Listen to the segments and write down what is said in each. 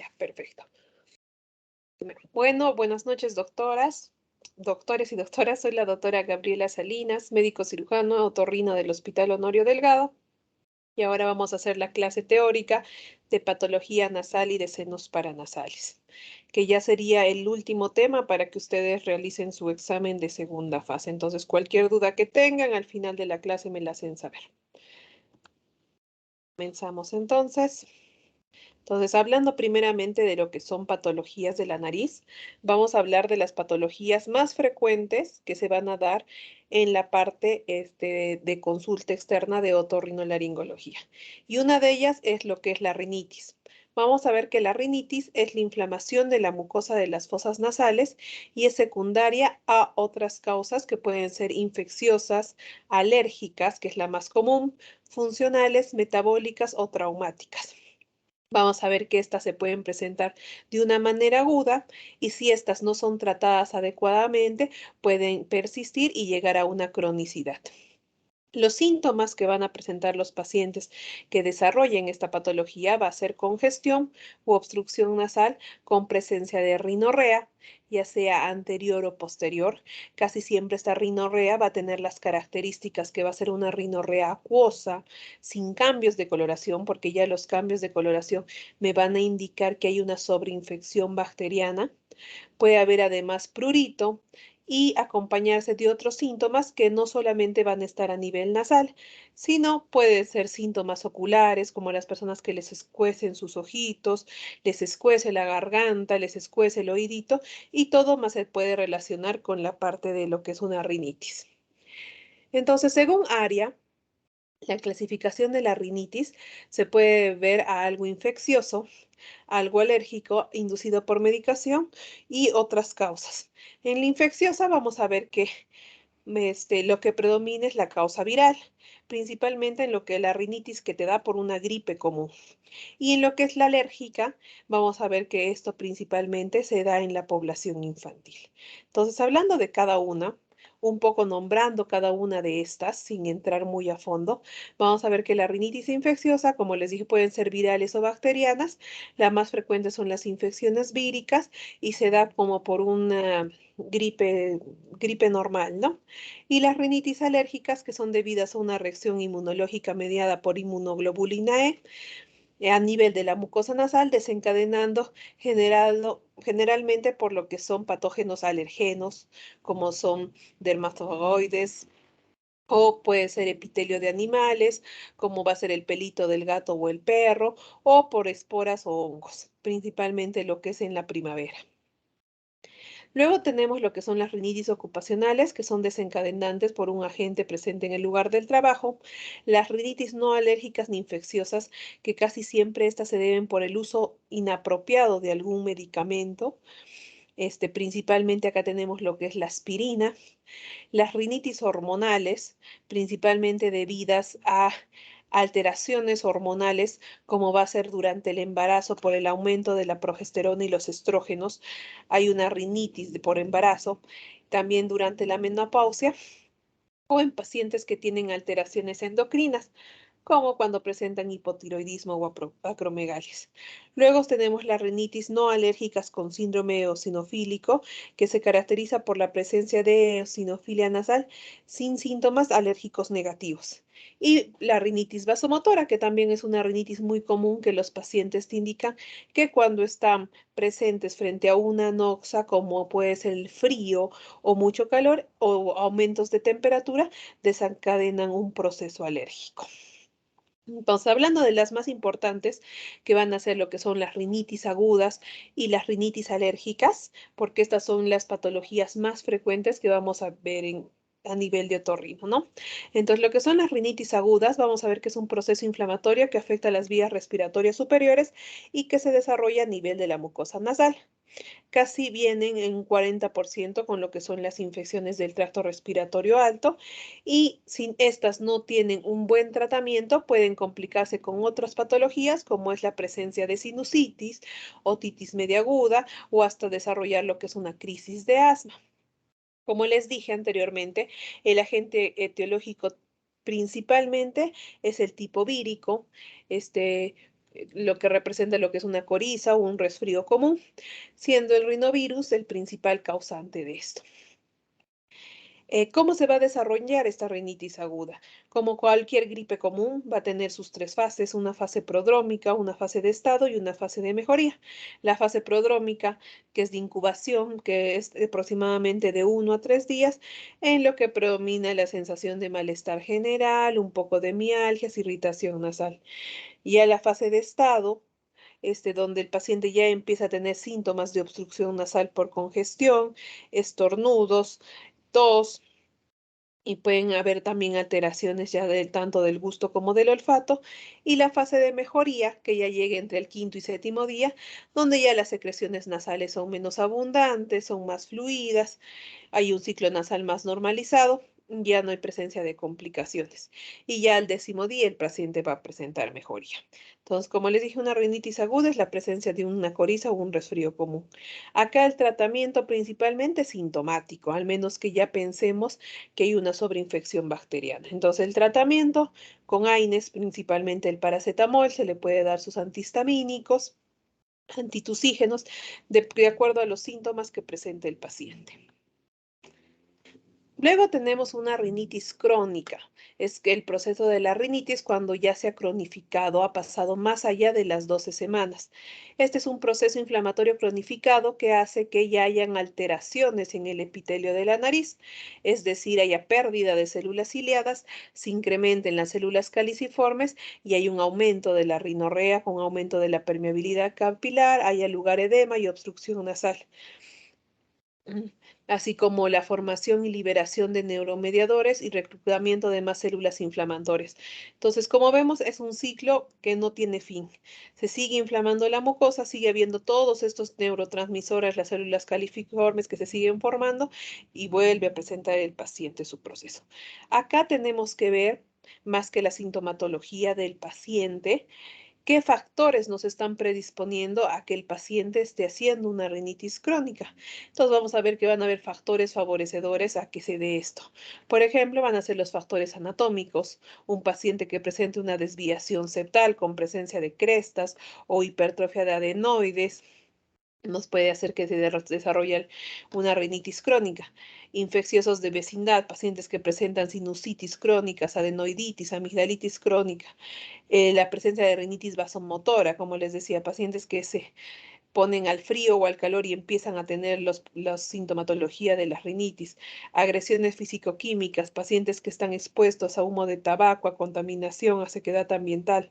Ya, perfecto. Bueno, buenas noches, doctoras, doctores y doctoras. Soy la doctora Gabriela Salinas, médico cirujano otorrino del Hospital Honorio Delgado. Y ahora vamos a hacer la clase teórica de patología nasal y de senos paranasales, que ya sería el último tema para que ustedes realicen su examen de segunda fase. Entonces, cualquier duda que tengan, al final de la clase me la hacen saber. Comenzamos entonces. Entonces, hablando primeramente de lo que son patologías de la nariz, vamos a hablar de las patologías más frecuentes que se van a dar en la parte de consulta externa de otorrinolaringología. Y una de ellas es lo que es la rinitis. Vamos a ver que la rinitis es la inflamación de la mucosa de las fosas nasales y es secundaria a otras causas que pueden ser infecciosas, alérgicas, que es la más común, funcionales, metabólicas o traumáticas. Vamos a ver que estas se pueden presentar de una manera aguda y si estas no son tratadas adecuadamente, pueden persistir y llegar a una cronicidad. Los síntomas que van a presentar los pacientes que desarrollen esta patología va a ser congestión u obstrucción nasal con presencia de rinorrea, ya sea anterior o posterior. Casi siempre esta rinorrea va a tener las características que va a ser una rinorrea acuosa, sin cambios de coloración, porque ya los cambios de coloración me van a indicar que hay una sobreinfección bacteriana. Puede haber además prurito y acompañarse de otros síntomas que no solamente van a estar a nivel nasal, sino pueden ser síntomas oculares, como las personas que les escuecen sus ojitos, les escuece la garganta, les escuece el oídito, y todo más se puede relacionar con la parte de lo que es una rinitis. Entonces, según área, la clasificación de la rinitis se puede ver a algo infeccioso, algo alérgico inducido por medicación y otras causas. En la infecciosa vamos a ver que lo que predomina es la causa viral, principalmente en lo que es la rinitis que te da por una gripe común. Y en lo que es la alérgica, vamos a ver que esto principalmente se da en la población infantil. Entonces, hablando de cada una, un poco nombrando cada una de estas, sin entrar muy a fondo, vamos a ver que la rinitis infecciosa, como les dije, pueden ser virales o bacterianas. Las más frecuentes son las infecciones víricas y se da como por una gripe normal, ¿no? Y las rinitis alérgicas, que son debidas a una reacción inmunológica mediada por inmunoglobulina E, a nivel de la mucosa nasal, desencadenando generalmente por lo que son patógenos alergenos, como son dermatozoides, o puede ser epitelio de animales, como va a ser el pelito del gato o el perro, o por esporas o hongos, principalmente lo que es en la primavera. Luego tenemos lo que son las rinitis ocupacionales, que son desencadenantes por un agente presente en el lugar del trabajo. Las rinitis no alérgicas ni infecciosas, que casi siempre estas se deben por el uso inapropiado de algún medicamento. Principalmente acá tenemos lo que es la aspirina. Las rinitis hormonales, principalmente debidas a alteraciones hormonales, como va a ser durante el embarazo por el aumento de la progesterona y los estrógenos. Hay una rinitis por embarazo, también durante la menopausia o en pacientes que tienen alteraciones endocrinas, como cuando presentan hipotiroidismo o acromegalias. Luego tenemos las rinitis no alérgicas con síndrome eosinofílico, que se caracteriza por la presencia de eosinofilia nasal sin síntomas alérgicos negativos. Y la rinitis vasomotora, que también es una rinitis muy común que los pacientes te indican que cuando están presentes frente a una noxa, como puede ser el frío o mucho calor o aumentos de temperatura, desencadenan un proceso alérgico. Entonces, hablando de las más importantes, que van a ser lo que son las rinitis agudas y las rinitis alérgicas, porque estas son las patologías más frecuentes que vamos a ver a nivel de otorrino, ¿no? Entonces, lo que son las rinitis agudas, vamos a ver que es un proceso inflamatorio que afecta las vías respiratorias superiores y que se desarrolla a nivel de la mucosa nasal. Casi vienen en un 40% con lo que son las infecciones del tracto respiratorio alto y si estas no tienen un buen tratamiento pueden complicarse con otras patologías como es la presencia de sinusitis, otitis media aguda o hasta desarrollar lo que es una crisis de asma. Como les dije anteriormente, el agente etiológico principalmente es el tipo vírico, este, lo que representa lo que es una coriza o un resfrío común, siendo el rinovirus el principal causante de esto. ¿Cómo se va a desarrollar esta rinitis aguda? Como cualquier gripe común, va a tener sus tres fases, una fase prodrómica, una fase de estado y una fase de mejoría. La fase prodrómica, que es de incubación, que es aproximadamente de 1 a 3 días, en lo que predomina la sensación de malestar general, un poco de mialgias, irritación nasal. Y a la fase de estado, donde el paciente ya empieza a tener síntomas de obstrucción nasal por congestión, estornudos, tos, y pueden haber también alteraciones ya tanto del gusto como del olfato, y la fase de mejoría, que ya llega entre el quinto y séptimo día, donde ya las secreciones nasales son menos abundantes, son más fluidas, hay un ciclo nasal más normalizado, ya no hay presencia de complicaciones. Y ya al décimo día el paciente va a presentar mejoría. Entonces, como les dije, una rinitis aguda es la presencia de una coriza o un resfrío común. Acá el tratamiento principalmente sintomático, al menos que ya pensemos que hay una sobreinfección bacteriana. Entonces, el tratamiento con AINES, principalmente el paracetamol, se le puede dar sus antihistamínicos, antitusígenos, de acuerdo a los síntomas que presente el paciente. Luego tenemos una rinitis crónica. Es que el proceso de la rinitis cuando ya se ha cronificado, ha pasado más allá de las 12 semanas. Este es un proceso inflamatorio cronificado que hace que ya hayan alteraciones en el epitelio de la nariz, es decir, haya pérdida de células ciliadas, se incrementen las células caliciformes y hay un aumento de la rinorrea con aumento de la permeabilidad capilar, haya lugar edema y obstrucción nasal. Así como la formación y liberación de neuromediadores y reclutamiento de más células inflamatorias. Entonces, como vemos, es un ciclo que no tiene fin. Se sigue inflamando la mucosa, sigue habiendo todos estos neurotransmisores, las células califormes que se siguen formando y vuelve a presentar el paciente su proceso. Acá tenemos que ver, más que la sintomatología del paciente, qué factores nos están predisponiendo a que el paciente esté haciendo una rinitis crónica. Entonces vamos a ver que van a haber factores favorecedores a que se dé esto. Por ejemplo, van a ser los factores anatómicos. Un paciente que presente una desviación septal con presencia de crestas o hipertrofia de adenoides nos puede hacer que se desarrolle una rinitis crónica. Infecciosos de vecindad, pacientes que presentan sinusitis crónicas, adenoiditis, amigdalitis crónica, la presencia de rinitis vasomotora, como les decía, pacientes que se ponen al frío o al calor y empiezan a tener la sintomatología de la rinitis, agresiones físico-químicas, pacientes que están expuestos a humo de tabaco, a contaminación, a sequedad ambiental,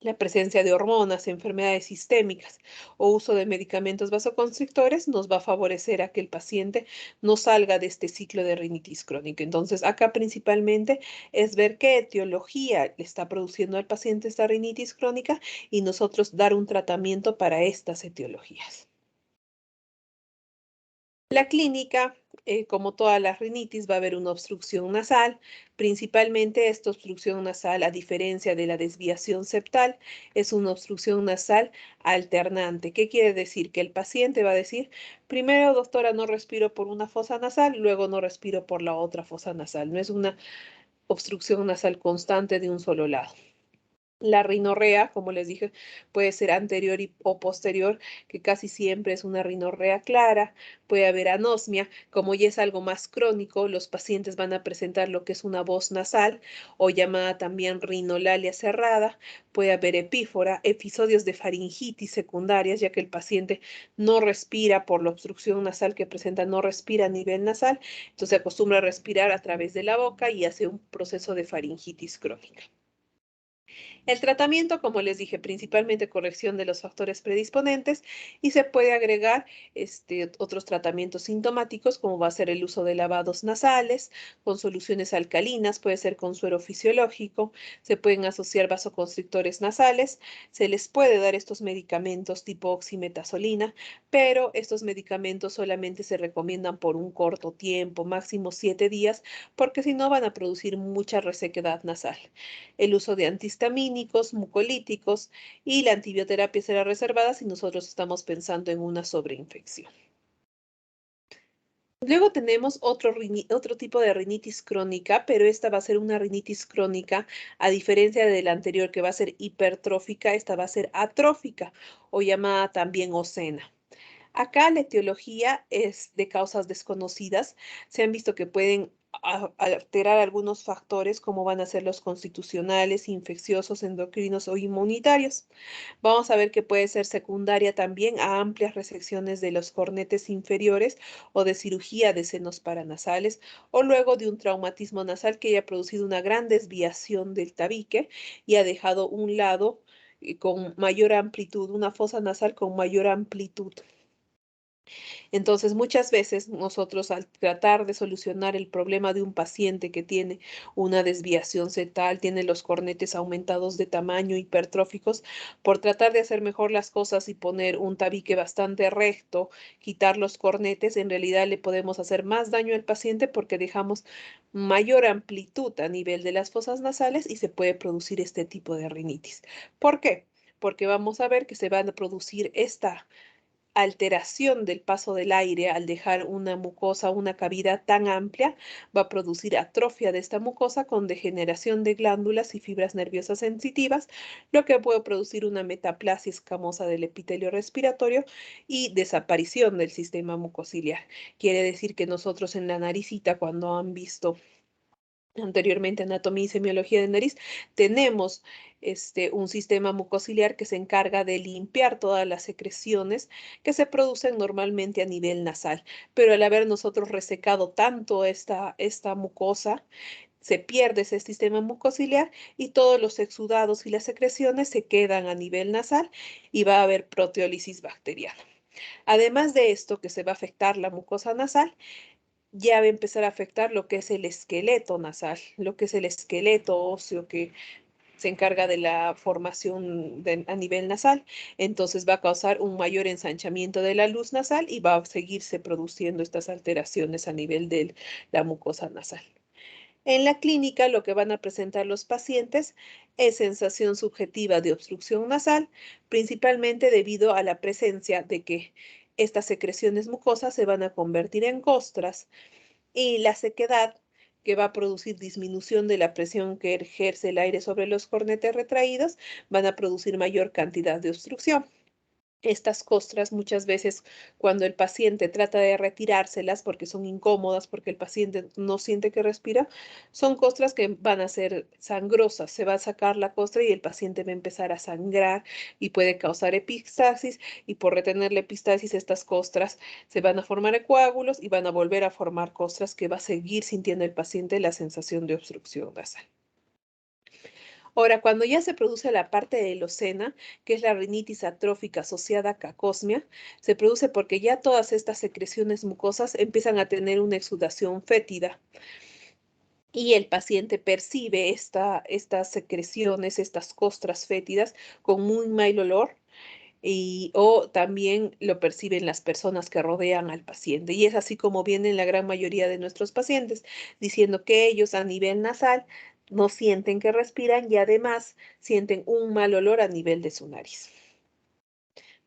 la presencia de hormonas, enfermedades sistémicas o uso de medicamentos vasoconstrictores nos va a favorecer a que el paciente no salga de este ciclo de rinitis crónica. Entonces, acá principalmente es ver qué etiología le está produciendo al paciente esta rinitis crónica y nosotros dar un tratamiento para estas etiologías. La clínica, como todas las rinitis, va a haber una obstrucción nasal. Principalmente esta obstrucción nasal, a diferencia de la desviación septal, es una obstrucción nasal alternante. ¿Qué quiere decir? Que el paciente va a decir, primero, doctora, no respiro por una fosa nasal, luego no respiro por la otra fosa nasal. No es una obstrucción nasal constante de un solo lado. La rinorrea, como les dije, puede ser anterior o posterior, que casi siempre es una rinorrea clara. Puede haber anosmia, como ya es algo más crónico, los pacientes van a presentar lo que es una voz nasal o llamada también rinolalia cerrada. Puede haber epífora, episodios de faringitis secundarias, ya que el paciente no respira por la obstrucción nasal que presenta, no respira a nivel nasal, entonces se acostumbra a respirar a través de la boca y hace un proceso de faringitis crónica. El tratamiento, como les dije, principalmente corrección de los factores predisponentes y se puede agregar otros tratamientos sintomáticos como va a ser el uso de lavados nasales con soluciones alcalinas, puede ser con suero fisiológico, se pueden asociar vasoconstrictores nasales, se les puede dar estos medicamentos tipo oximetazolina, pero estos medicamentos solamente se recomiendan por un corto tiempo, máximo 7 días, porque si no van a producir mucha resequedad nasal. El uso de antihistamínicos, mucolíticos y la antibioterapia será reservada si nosotros estamos pensando en una sobreinfección. Luego tenemos otro tipo de rinitis crónica, pero esta va a ser una rinitis crónica, a diferencia de la anterior que va a ser hipertrófica, esta va a ser atrófica o llamada también ocena. Acá la etiología es de causas desconocidas. Se han visto que pueden alterar algunos factores como van a ser los constitucionales, infecciosos, endocrinos o inmunitarios. Vamos a ver que puede ser secundaria también a amplias resecciones de los cornetes inferiores o de cirugía de senos paranasales o luego de un traumatismo nasal que haya producido una gran desviación del tabique y ha dejado un lado con mayor amplitud, una fosa nasal con mayor amplitud. Entonces, muchas veces nosotros al tratar de solucionar el problema de un paciente que tiene una desviación setal, tiene los cornetes aumentados de tamaño, hipertróficos, por tratar de hacer mejor las cosas y poner un tabique bastante recto, quitar los cornetes, en realidad le podemos hacer más daño al paciente porque dejamos mayor amplitud a nivel de las fosas nasales y se puede producir este tipo de rinitis. ¿Por qué? Porque vamos a ver que se van a producir esta alteración del paso del aire al dejar una mucosa, una cavidad tan amplia, va a producir atrofia de esta mucosa con degeneración de glándulas y fibras nerviosas sensitivas, lo que puede producir una metaplasia escamosa del epitelio respiratorio y desaparición del sistema mucociliar. Quiere decir que nosotros en la naricita, cuando han visto anteriormente anatomía y semiología de nariz, tenemos un sistema mucociliar que se encarga de limpiar todas las secreciones que se producen normalmente a nivel nasal. Pero al haber nosotros resecado tanto esta mucosa, se pierde ese sistema mucociliar y todos los exudados y las secreciones se quedan a nivel nasal y va a haber proteólisis bacteriana. Además de esto, que se va a afectar la mucosa nasal, ya va a empezar a afectar lo que es el esqueleto nasal, lo que es el esqueleto óseo que se encarga de la formación a nivel nasal. Entonces va a causar un mayor ensanchamiento de la luz nasal y va a seguirse produciendo estas alteraciones a nivel de la mucosa nasal. En la clínica, lo que van a presentar los pacientes es sensación subjetiva de obstrucción nasal, principalmente debido a la presencia de que estas secreciones mucosas se van a convertir en costras y la sequedad que va a producir disminución de la presión que ejerce el aire sobre los cornetes retraídos, van a producir mayor cantidad de obstrucción. Estas costras muchas veces cuando el paciente trata de retirárselas porque son incómodas, porque el paciente no siente que respira, son costras que van a ser sangrosas. Se va a sacar la costra y el paciente va a empezar a sangrar y puede causar epistaxis y por retener la epistaxis estas costras se van a formar coágulos y van a volver a formar costras que va a seguir sintiendo el paciente la sensación de obstrucción nasal. Ahora, cuando ya se produce la parte de locena, que es la rinitis atrófica asociada a cacosmia, se produce porque ya todas estas secreciones mucosas empiezan a tener una exudación fétida y el paciente percibe estas secreciones, estas costras fétidas con muy mal olor o también lo perciben las personas que rodean al paciente. Y es así como vienen la gran mayoría de nuestros pacientes, diciendo que ellos a nivel nasal no sienten que respiran y además sienten un mal olor a nivel de su nariz.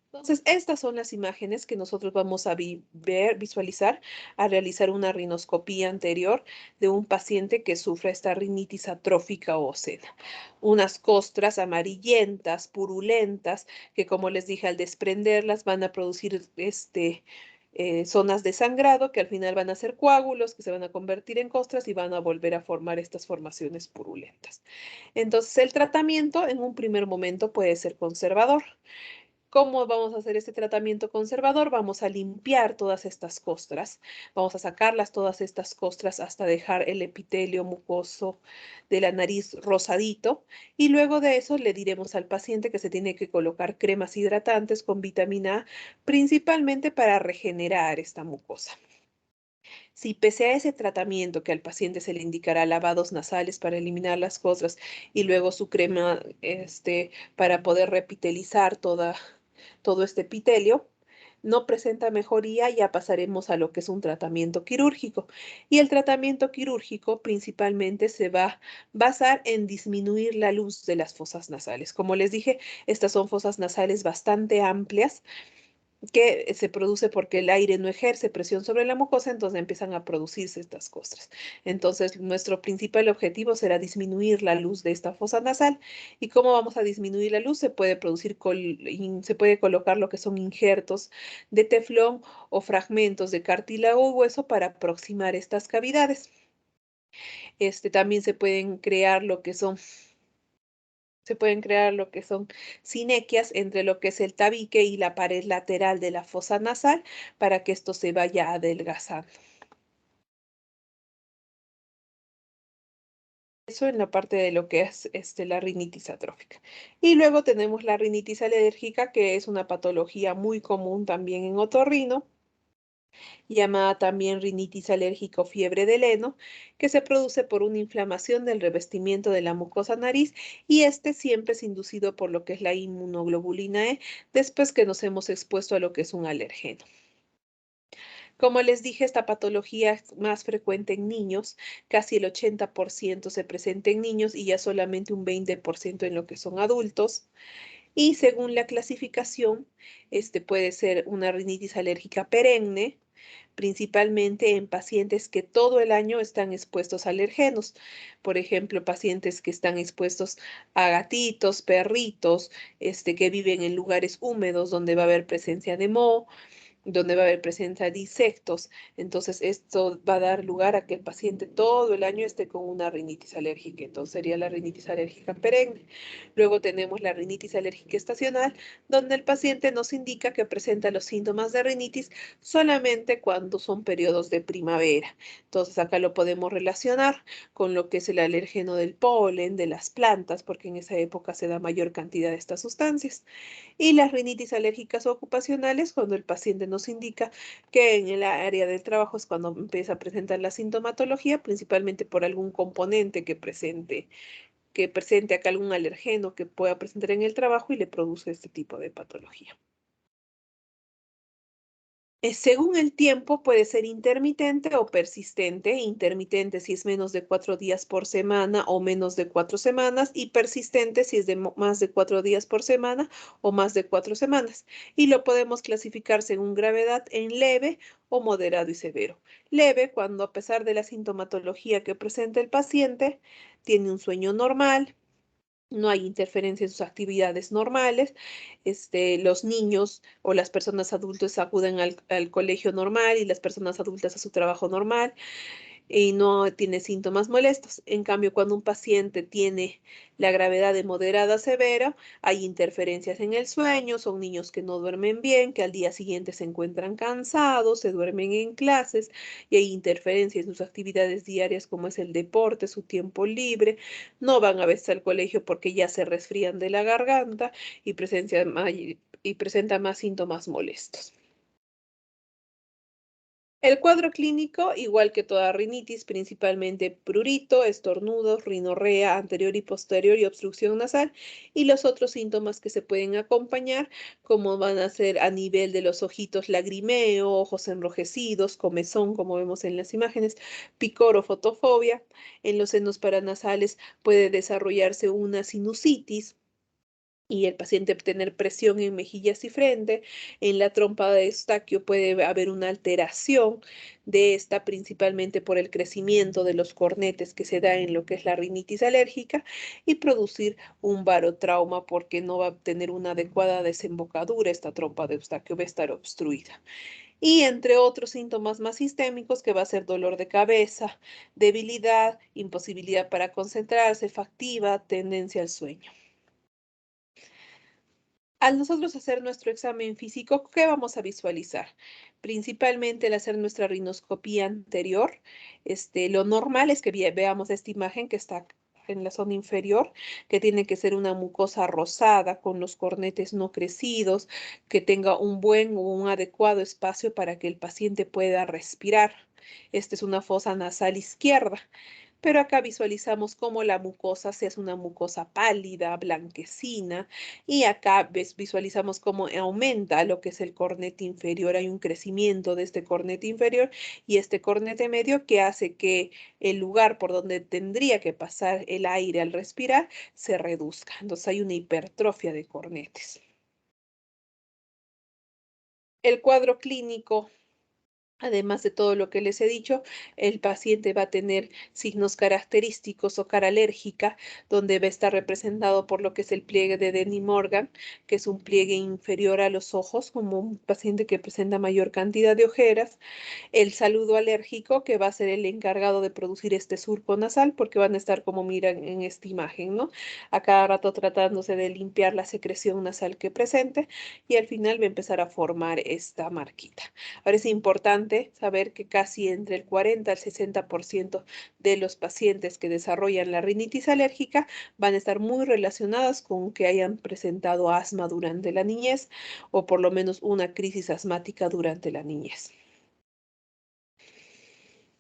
Entonces, estas son las imágenes que nosotros vamos a visualizar al realizar una rinoscopía anterior de un paciente que sufre esta rinitis atrófica o ocena. Unas costras amarillentas, purulentas, que como les dije, al desprenderlas van a producir zonas de sangrado que al final van a ser coágulos que se van a convertir en costras y van a volver a formar estas formaciones purulentas. Entonces, el tratamiento en un primer momento puede ser conservador. ¿Cómo vamos a hacer este tratamiento conservador? Vamos a limpiar todas estas costras, vamos a sacarlas todas estas costras hasta dejar el epitelio mucoso de la nariz rosadito y luego de eso le diremos al paciente que se tiene que colocar cremas hidratantes con vitamina A, principalmente para regenerar esta mucosa. Si pese a ese tratamiento que al paciente se le indicará lavados nasales para eliminar las costras y luego su crema para poder repitelizar todo este epitelio, no presenta mejoría, ya pasaremos a lo que es un tratamiento quirúrgico. Y el tratamiento quirúrgico principalmente se va a basar en disminuir la luz de las fosas nasales. Como les dije, estas son fosas nasales bastante amplias que se produce porque el aire no ejerce presión sobre la mucosa, entonces empiezan a producirse estas costras. Entonces, nuestro principal objetivo será disminuir la luz de esta fosa nasal. ¿Y cómo vamos a disminuir la luz? Se puede se puede colocar lo que son injertos de teflón o fragmentos de cartílago o hueso para aproximar estas cavidades. También se pueden crear lo que son sinequias entre lo que es el tabique y la pared lateral de la fosa nasal para que esto se vaya adelgazando. Eso en la parte de lo que es la rinitis atrófica. Y luego tenemos la rinitis alérgica, que es una patología muy común también en otorrino, llamada también rinitis alérgica o fiebre del heno, que se produce por una inflamación del revestimiento de la mucosa nariz y este siempre es inducido por lo que es la inmunoglobulina E después que nos hemos expuesto a lo que es un alergeno. Como les dije, esta patología es más frecuente en niños, casi el 80% se presenta en niños y ya solamente un 20% en lo que son adultos. Y según la clasificación, puede ser una rinitis alérgica perenne, principalmente en pacientes que todo el año están expuestos a alergenos. Por ejemplo, pacientes que están expuestos a gatitos, perritos, que viven en lugares húmedos donde va a haber presencia de moho, donde va a haber presencia de insectos. Entonces, esto va a dar lugar a que el paciente todo el año esté con una rinitis alérgica. Entonces, sería la rinitis alérgica perenne. Luego tenemos la rinitis alérgica estacional, donde el paciente nos indica que presenta los síntomas de rinitis solamente cuando son periodos de primavera. Entonces, acá lo podemos relacionar con lo que es el alérgeno del polen, de las plantas, porque en esa época se da mayor cantidad de estas sustancias. Y las rinitis alérgicas ocupacionales, cuando el paciente nos indica que en el área del trabajo es cuando empieza a presentar la sintomatología, principalmente por algún componente que presente acá algún alergeno que pueda presentar en el trabajo y le produce este tipo de patología. Según el tiempo, puede ser intermitente o persistente. Intermitente si es menos de 4 días por semana o menos de 4 semanas, y persistente si es de más de 4 días por semana o más de 4 semanas. Y lo podemos clasificar según gravedad en leve o moderado y severo. Leve cuando, a pesar de la sintomatología que presenta el paciente, tiene un sueño normal, no hay interferencia en sus actividades normales. Los niños o las personas adultas acuden al colegio normal y las personas adultas a su trabajo normal y no tiene síntomas molestos. En cambio, cuando un paciente tiene la gravedad de moderada a severa, hay interferencias en el sueño, son niños que no duermen bien, que al día siguiente se encuentran cansados, se duermen en clases y hay interferencias en sus actividades diarias como es el deporte, su tiempo libre, no van a veces al colegio porque ya se resfrían de la garganta y presenta más síntomas molestos. El cuadro clínico, igual que toda rinitis, principalmente prurito, estornudos, rinorrea anterior y posterior y obstrucción nasal, y los otros síntomas que se pueden acompañar, como van a ser a nivel de los ojitos lagrimeo, ojos enrojecidos, comezón, como vemos en las imágenes, picor o fotofobia. En los senos paranasales puede desarrollarse una sinusitis y el paciente tener presión en mejillas y frente. En la trompa de Eustaquio puede haber una alteración de esta, principalmente por el crecimiento de los cornetes que se da en lo que es la rinitis alérgica y producir un barotrauma porque no va a tener una adecuada desembocadura. Esta trompa de Eustaquio va a estar obstruida. Y entre otros síntomas más sistémicos que va a ser dolor de cabeza, debilidad, imposibilidad para concentrarse, factiva, tendencia al sueño. Al nosotros hacer nuestro examen físico, ¿qué vamos a visualizar? Principalmente al hacer nuestra rinoscopía anterior, lo normal es que veamos esta imagen que está en la zona inferior, que tiene que ser una mucosa rosada con los cornetes no crecidos, que tenga un buen o un adecuado espacio para que el paciente pueda respirar. Esta es una fosa nasal izquierda. Pero acá visualizamos cómo la mucosa se hace una mucosa pálida, blanquecina, y acá visualizamos cómo aumenta lo que es el cornete inferior. Hay un crecimiento de este cornete inferior y este cornete medio que hace que el lugar por donde tendría que pasar el aire al respirar se reduzca. Entonces hay una hipertrofia de cornetes. El cuadro clínico, además de todo lo que les he dicho, el paciente va a tener signos característicos o cara alérgica, donde va a estar representado por lo que es el pliegue de Denny Morgan, que es un pliegue inferior a los ojos, como un paciente que presenta mayor cantidad de ojeras. El saludo alérgico, que va a ser el encargado de producir este surco nasal, porque van a estar como miran en esta imagen, ¿no? A cada rato tratándose de limpiar la secreción nasal que presente y al final va a empezar a formar esta marquita. Ahora es importante saber que casi entre el 40 al 60% de los pacientes que desarrollan la rinitis alérgica van a estar muy relacionadas con que hayan presentado asma durante la niñez o por lo menos una crisis asmática durante la niñez.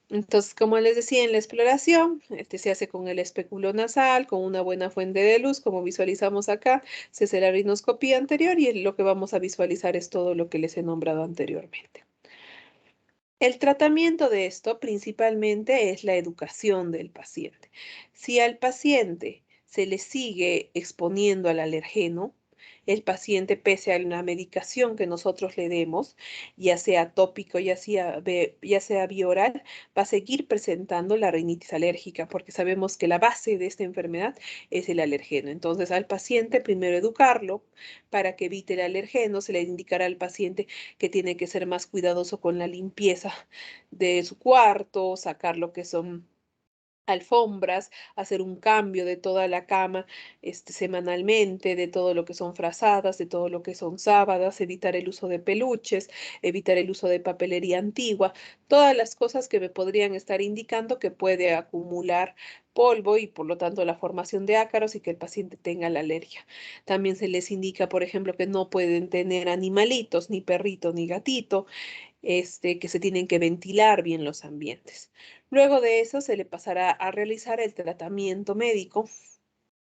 Entonces, como les decía en la exploración, este se hace con el espéculo nasal, con una buena fuente de luz, como visualizamos acá, se hace la rinoscopía anterior y lo que vamos a visualizar es todo lo que les he nombrado anteriormente. El tratamiento de esto principalmente es la educación del paciente. Si al paciente se le sigue exponiendo al alergeno, el paciente, pese a la medicación que nosotros le demos, ya sea tópico, ya sea bioral, va a seguir presentando la rinitis alérgica, porque sabemos que la base de esta enfermedad es el alergeno. Entonces, al paciente primero educarlo para que evite el alergeno, se le indicará al paciente que tiene que ser más cuidadoso con la limpieza de su cuarto, sacar lo que son alfombras, hacer un cambio de toda la cama semanalmente, de todo lo que son frazadas, de todo lo que son sábanas, evitar el uso de peluches, evitar el uso de papelería antigua, todas las cosas que me podrían estar indicando que puede acumular polvo y por lo tanto la formación de ácaros y que el paciente tenga la alergia. También se les indica, por ejemplo, que no pueden tener animalitos, ni perrito, ni gatito, que se tienen que ventilar bien los ambientes. Luego de eso se le pasará a realizar el tratamiento médico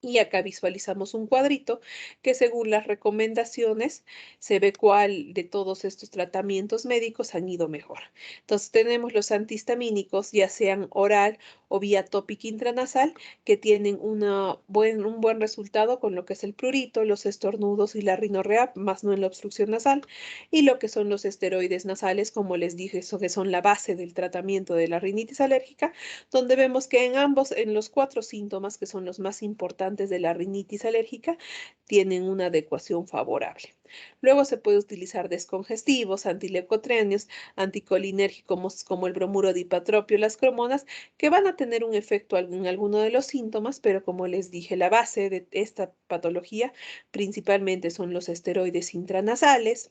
y acá visualizamos un cuadrito que según las recomendaciones se ve cuál de todos estos tratamientos médicos han ido mejor. Entonces tenemos los antihistamínicos, ya sean oral o vía tópica intranasal, que tienen un buen resultado con lo que es el prurito, los estornudos y la rinorrea, más no en la obstrucción nasal, y lo que son los esteroides nasales, como les dije, eso que son la base del tratamiento de la rinitis alérgica, donde vemos que en ambos, en los 4 síntomas, que son los más importantes de la rinitis alérgica, tienen una adecuación favorable. Luego se puede utilizar descongestivos, antileucotrienos, anticolinérgicos como el bromuro dipatropio, las cromonas, que van a tener un efecto en alguno de los síntomas, pero como les dije, la base de esta patología principalmente son los esteroides intranasales,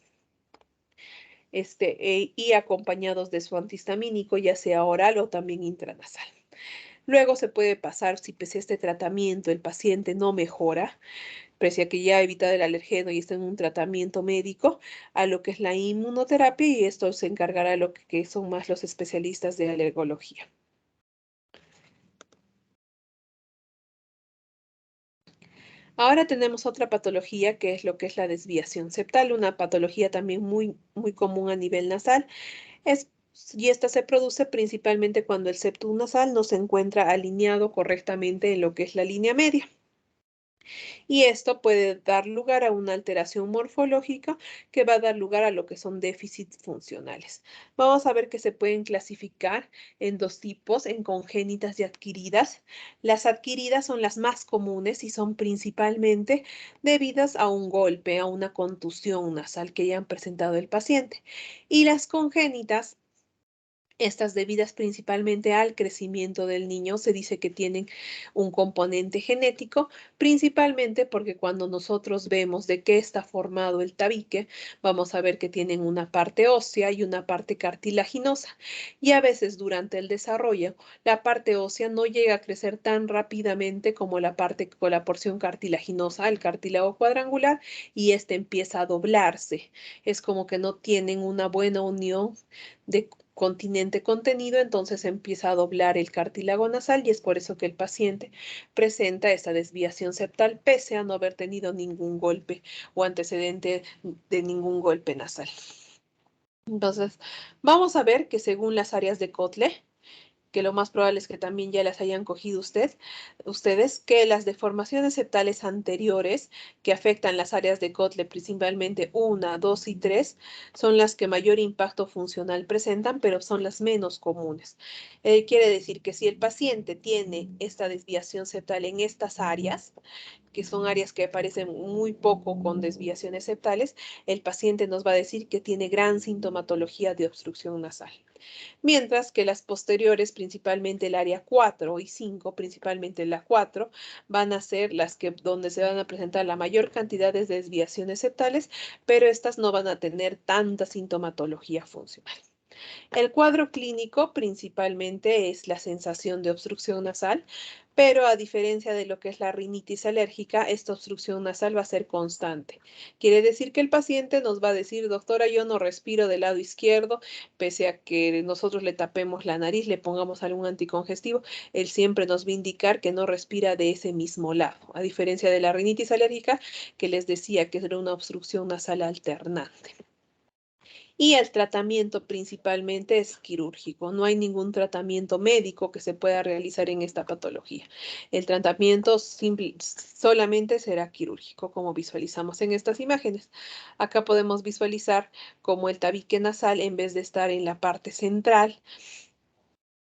y acompañados de su antihistamínico, ya sea oral o también intranasal. Luego se puede pasar, si pese a este tratamiento el paciente no mejora, pese a que ya ha evitado el alergeno y está en un tratamiento médico, a lo que es la inmunoterapia y esto se encargará lo que son más los especialistas de alergología. Ahora tenemos otra patología que es lo que es la desviación septal, una patología también muy común a nivel nasal. Es, y esta se produce principalmente cuando el septum nasal no se encuentra alineado correctamente en lo que es la línea media. Y esto puede dar lugar a una alteración morfológica que va a dar lugar a lo que son déficits funcionales. Vamos a ver que se pueden clasificar en 2 tipos, en congénitas y adquiridas. Las adquiridas son las más comunes y son principalmente debidas a un golpe, a una contusión nasal que hayan presentado el paciente. Y las congénitas, estas debidas principalmente al crecimiento del niño, se dice que tienen un componente genético, principalmente porque cuando nosotros vemos de qué está formado el tabique, vamos a ver que tienen una parte ósea y una parte cartilaginosa. Y a veces durante el desarrollo, la parte ósea no llega a crecer tan rápidamente como la parte con la porción cartilaginosa, el cartílago cuadrangular, y este empieza a doblarse. Es como que no tienen una buena unión de continente contenido, entonces empieza a doblar el cartílago nasal y es por eso que el paciente presenta esta desviación septal pese a no haber tenido ningún golpe o antecedente de ningún golpe nasal. Entonces, vamos a ver que según las áreas de Kotle, que lo más probable es que también ya las hayan cogido ustedes, que las deformaciones septales anteriores que afectan las áreas de Kotle, principalmente 1, 2 y 3, son las que mayor impacto funcional presentan, pero son las menos comunes. Quiere decir que si el paciente tiene esta desviación septal en estas áreas, que son áreas que aparecen muy poco con desviaciones septales, el paciente nos va a decir que tiene gran sintomatología de obstrucción nasal. Mientras que las posteriores, principalmente el área 4 y 5, principalmente la 4, van a ser las que donde se van a presentar la mayor cantidad de desviaciones septales, pero estas no van a tener tanta sintomatología funcional. El cuadro clínico principalmente es la sensación de obstrucción nasal, pero a diferencia de lo que es la rinitis alérgica, esta obstrucción nasal va a ser constante. Quiere decir que el paciente nos va a decir, doctora, yo no respiro del lado izquierdo, pese a que nosotros le tapemos la nariz, le pongamos algún anticongestivo, él siempre nos va a indicar que no respira de ese mismo lado, a diferencia de la rinitis alérgica, que les decía que era una obstrucción nasal alternante. Y el tratamiento principalmente es quirúrgico. No hay ningún tratamiento médico que se pueda realizar en esta patología. El tratamiento solamente será quirúrgico, como visualizamos en estas imágenes. Acá podemos visualizar cómo el tabique nasal, en vez de estar en la parte central,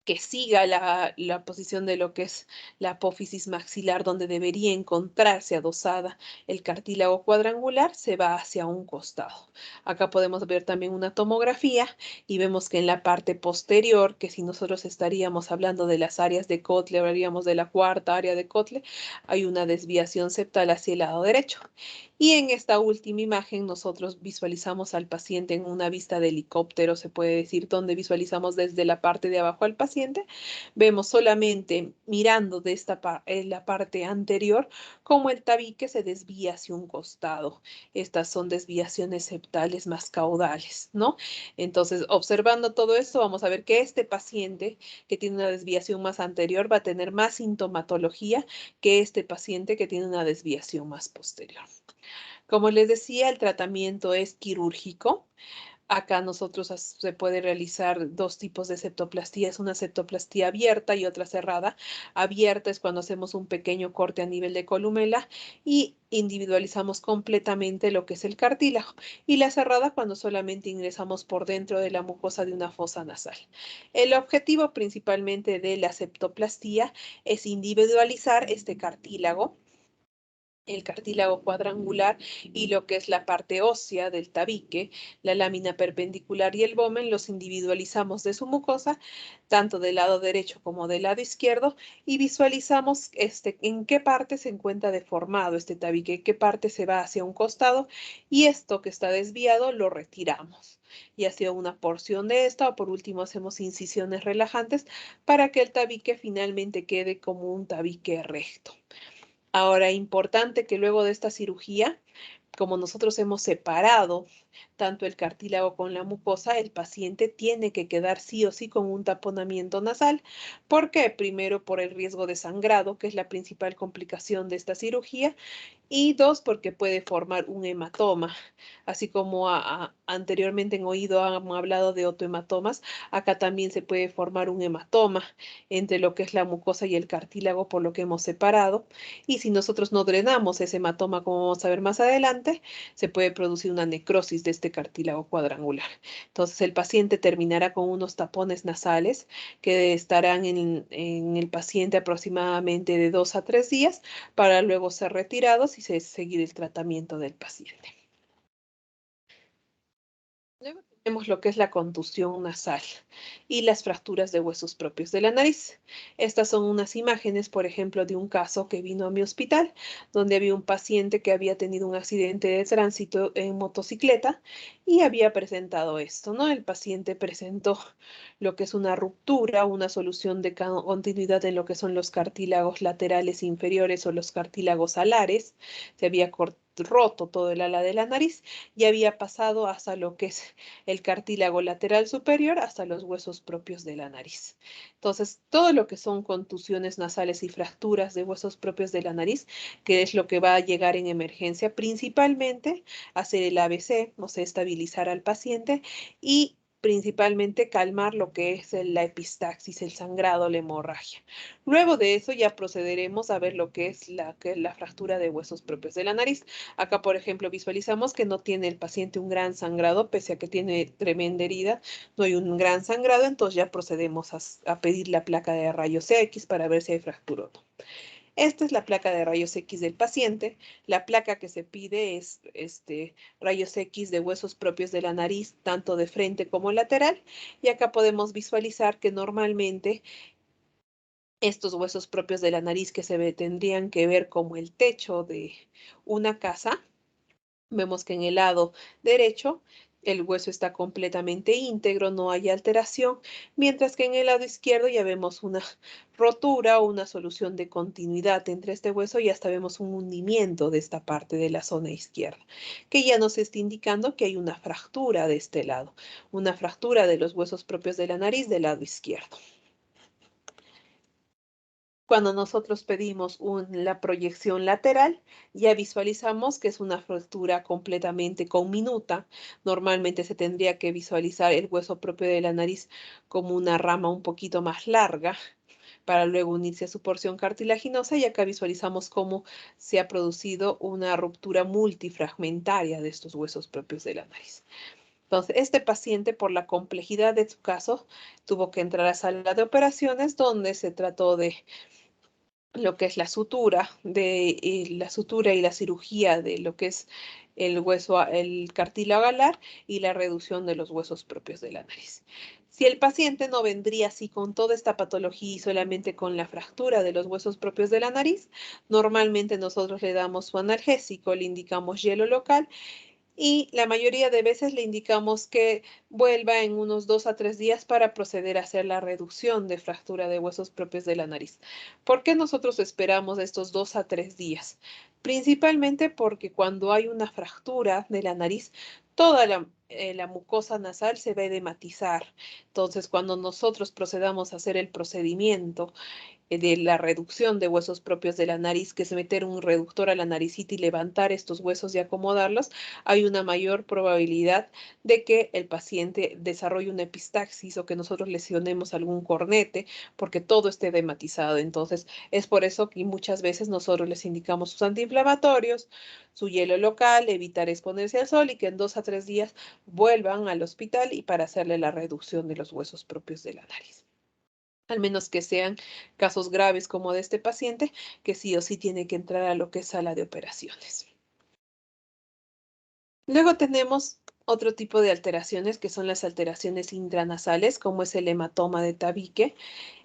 que siga la posición de lo que es la apófisis maxilar, donde debería encontrarse adosada el cartílago cuadrangular, se va hacia un costado. Acá podemos ver también una tomografía y vemos que en la parte posterior, que si nosotros estaríamos hablando de las áreas de Kotle, hablaríamos de la cuarta área de Kotle, hay una desviación septal hacia el lado derecho. Y en esta última imagen nosotros visualizamos al paciente en una vista de helicóptero, se puede decir, donde visualizamos desde la parte de abajo al paciente. Vemos solamente mirando de la parte anterior cómo el tabique se desvía hacia un costado. Estas son desviaciones septales más caudales, ¿no? Entonces, observando todo esto, vamos a ver que este paciente que tiene una desviación más anterior va a tener más sintomatología que este paciente que tiene una desviación más posterior. Como les decía, el tratamiento es quirúrgico. Acá nosotros se puede realizar dos tipos de septoplastía, es una septoplastía abierta y otra cerrada. Abierta es cuando hacemos un pequeño corte a nivel de columela y individualizamos completamente lo que es el cartílago. Y la cerrada cuando solamente ingresamos por dentro de la mucosa de una fosa nasal. El objetivo principalmente de la septoplastía es individualizar este cartílago, el cartílago cuadrangular y lo que es la parte ósea del tabique, la lámina perpendicular y el vomen, los individualizamos de su mucosa, tanto del lado derecho como del lado izquierdo, y visualizamos en qué parte se encuentra deformado este tabique, qué parte se va hacia un costado, y esto que está desviado lo retiramos. Y hacia una porción de esta, o por último hacemos incisiones relajantes para que el tabique finalmente quede como un tabique recto. Ahora, importante que luego de esta cirugía, como nosotros hemos separado tanto el cartílago con la mucosa, el paciente tiene que quedar sí o sí con un taponamiento nasal. ¿Por qué? Primero, por el riesgo de sangrado, que es la principal complicación de esta cirugía, y dos, porque puede formar un hematoma. Así como anteriormente en oído han hablado de otohematomas, acá también se puede formar un hematoma entre lo que es la mucosa y el cartílago, por lo que hemos separado. Y si nosotros no drenamos ese hematoma, como vamos a ver más adelante, se puede producir una necrosis de este cartílago cuadrangular. Entonces el paciente terminará con unos tapones nasales que estarán en el paciente aproximadamente de 2 a 3 días para luego ser retirados y seguir el tratamiento del paciente. Luego tenemos lo que es la contusión nasal y las fracturas de huesos propios de la nariz. Estas son unas imágenes, por ejemplo, de un caso que vino a mi hospital, donde había un paciente que había tenido un accidente de tránsito en motocicleta y había presentado esto, ¿no? El paciente presentó lo que es una ruptura, una solución de continuidad en lo que son los cartílagos laterales inferiores o los cartílagos alares. Se había roto todo el ala de la nariz y había pasado hasta lo que es el cartílago lateral superior, hasta los huesos propios de la nariz. Entonces, todo lo que son contusiones nasales y fracturas de huesos propios de la nariz, que es lo que va a llegar en emergencia, principalmente hacer el ABC, o sea, estabilizar al paciente y principalmente calmar lo que es la epistaxis, el sangrado, la hemorragia. Luego de eso ya procederemos a ver lo que es la fractura de huesos propios de la nariz. Acá, por ejemplo, visualizamos que no tiene el paciente un gran sangrado, pese a que tiene tremenda herida, no hay un gran sangrado, entonces ya procedemos a pedir la placa de rayos X para ver si hay fractura o no. Esta es la placa de rayos X del paciente. La placa que se pide es rayos X de huesos propios de la nariz, tanto de frente como lateral. Y acá podemos visualizar que normalmente estos huesos propios de la nariz que tendrían que ver como el techo de una casa, vemos que en el lado derecho el hueso está completamente íntegro, no hay alteración, mientras que en el lado izquierdo ya vemos una rotura o una solución de continuidad entre este hueso y hasta vemos un hundimiento de esta parte de la zona izquierda, que ya nos está indicando que hay una fractura de este lado, una fractura de los huesos propios de la nariz del lado izquierdo. Cuando nosotros pedimos la proyección lateral, ya visualizamos que es una fractura completamente conminuta. Normalmente se tendría que visualizar el hueso propio de la nariz como una rama un poquito más larga para luego unirse a su porción cartilaginosa, y acá visualizamos cómo se ha producido una ruptura multifragmentaria de estos huesos propios de la nariz. Entonces, este paciente, por la complejidad de su caso, tuvo que entrar a sala de operaciones donde se trató de lo que es la sutura, la sutura y la cirugía de lo que es el hueso, el cartílago alar y la reducción de los huesos propios de la nariz. Si el paciente no vendría así con toda esta patología y solamente con la fractura de los huesos propios de la nariz, normalmente nosotros le damos su analgésico, le indicamos hielo local y la mayoría de veces le indicamos que vuelva en unos 2 a 3 días para proceder a hacer la reducción de fractura de huesos propios de la nariz. ¿Por qué nosotros esperamos estos 2 a 3 días? Principalmente porque cuando hay una fractura de la nariz, toda la mucosa nasal se va a edematizar. Entonces, cuando nosotros procedamos a hacer el procedimiento de la reducción de huesos propios de la nariz, que es meter un reductor a la naricita y levantar estos huesos y acomodarlos, hay una mayor probabilidad de que el paciente desarrolle una epistaxis o que nosotros lesionemos algún cornete, porque todo esté edematizado. Entonces, es por eso que muchas veces nosotros les indicamos sus antiinflamatorios, su hielo local, evitar exponerse al sol y que en 2 a 3 días vuelvan al hospital y para hacerle la reducción de los huesos propios de la nariz, al menos que sean casos graves como de este paciente, que sí o sí tiene que entrar a lo que es sala de operaciones. Luego tenemos otro tipo de alteraciones que son las alteraciones intranasales, como es el hematoma de tabique.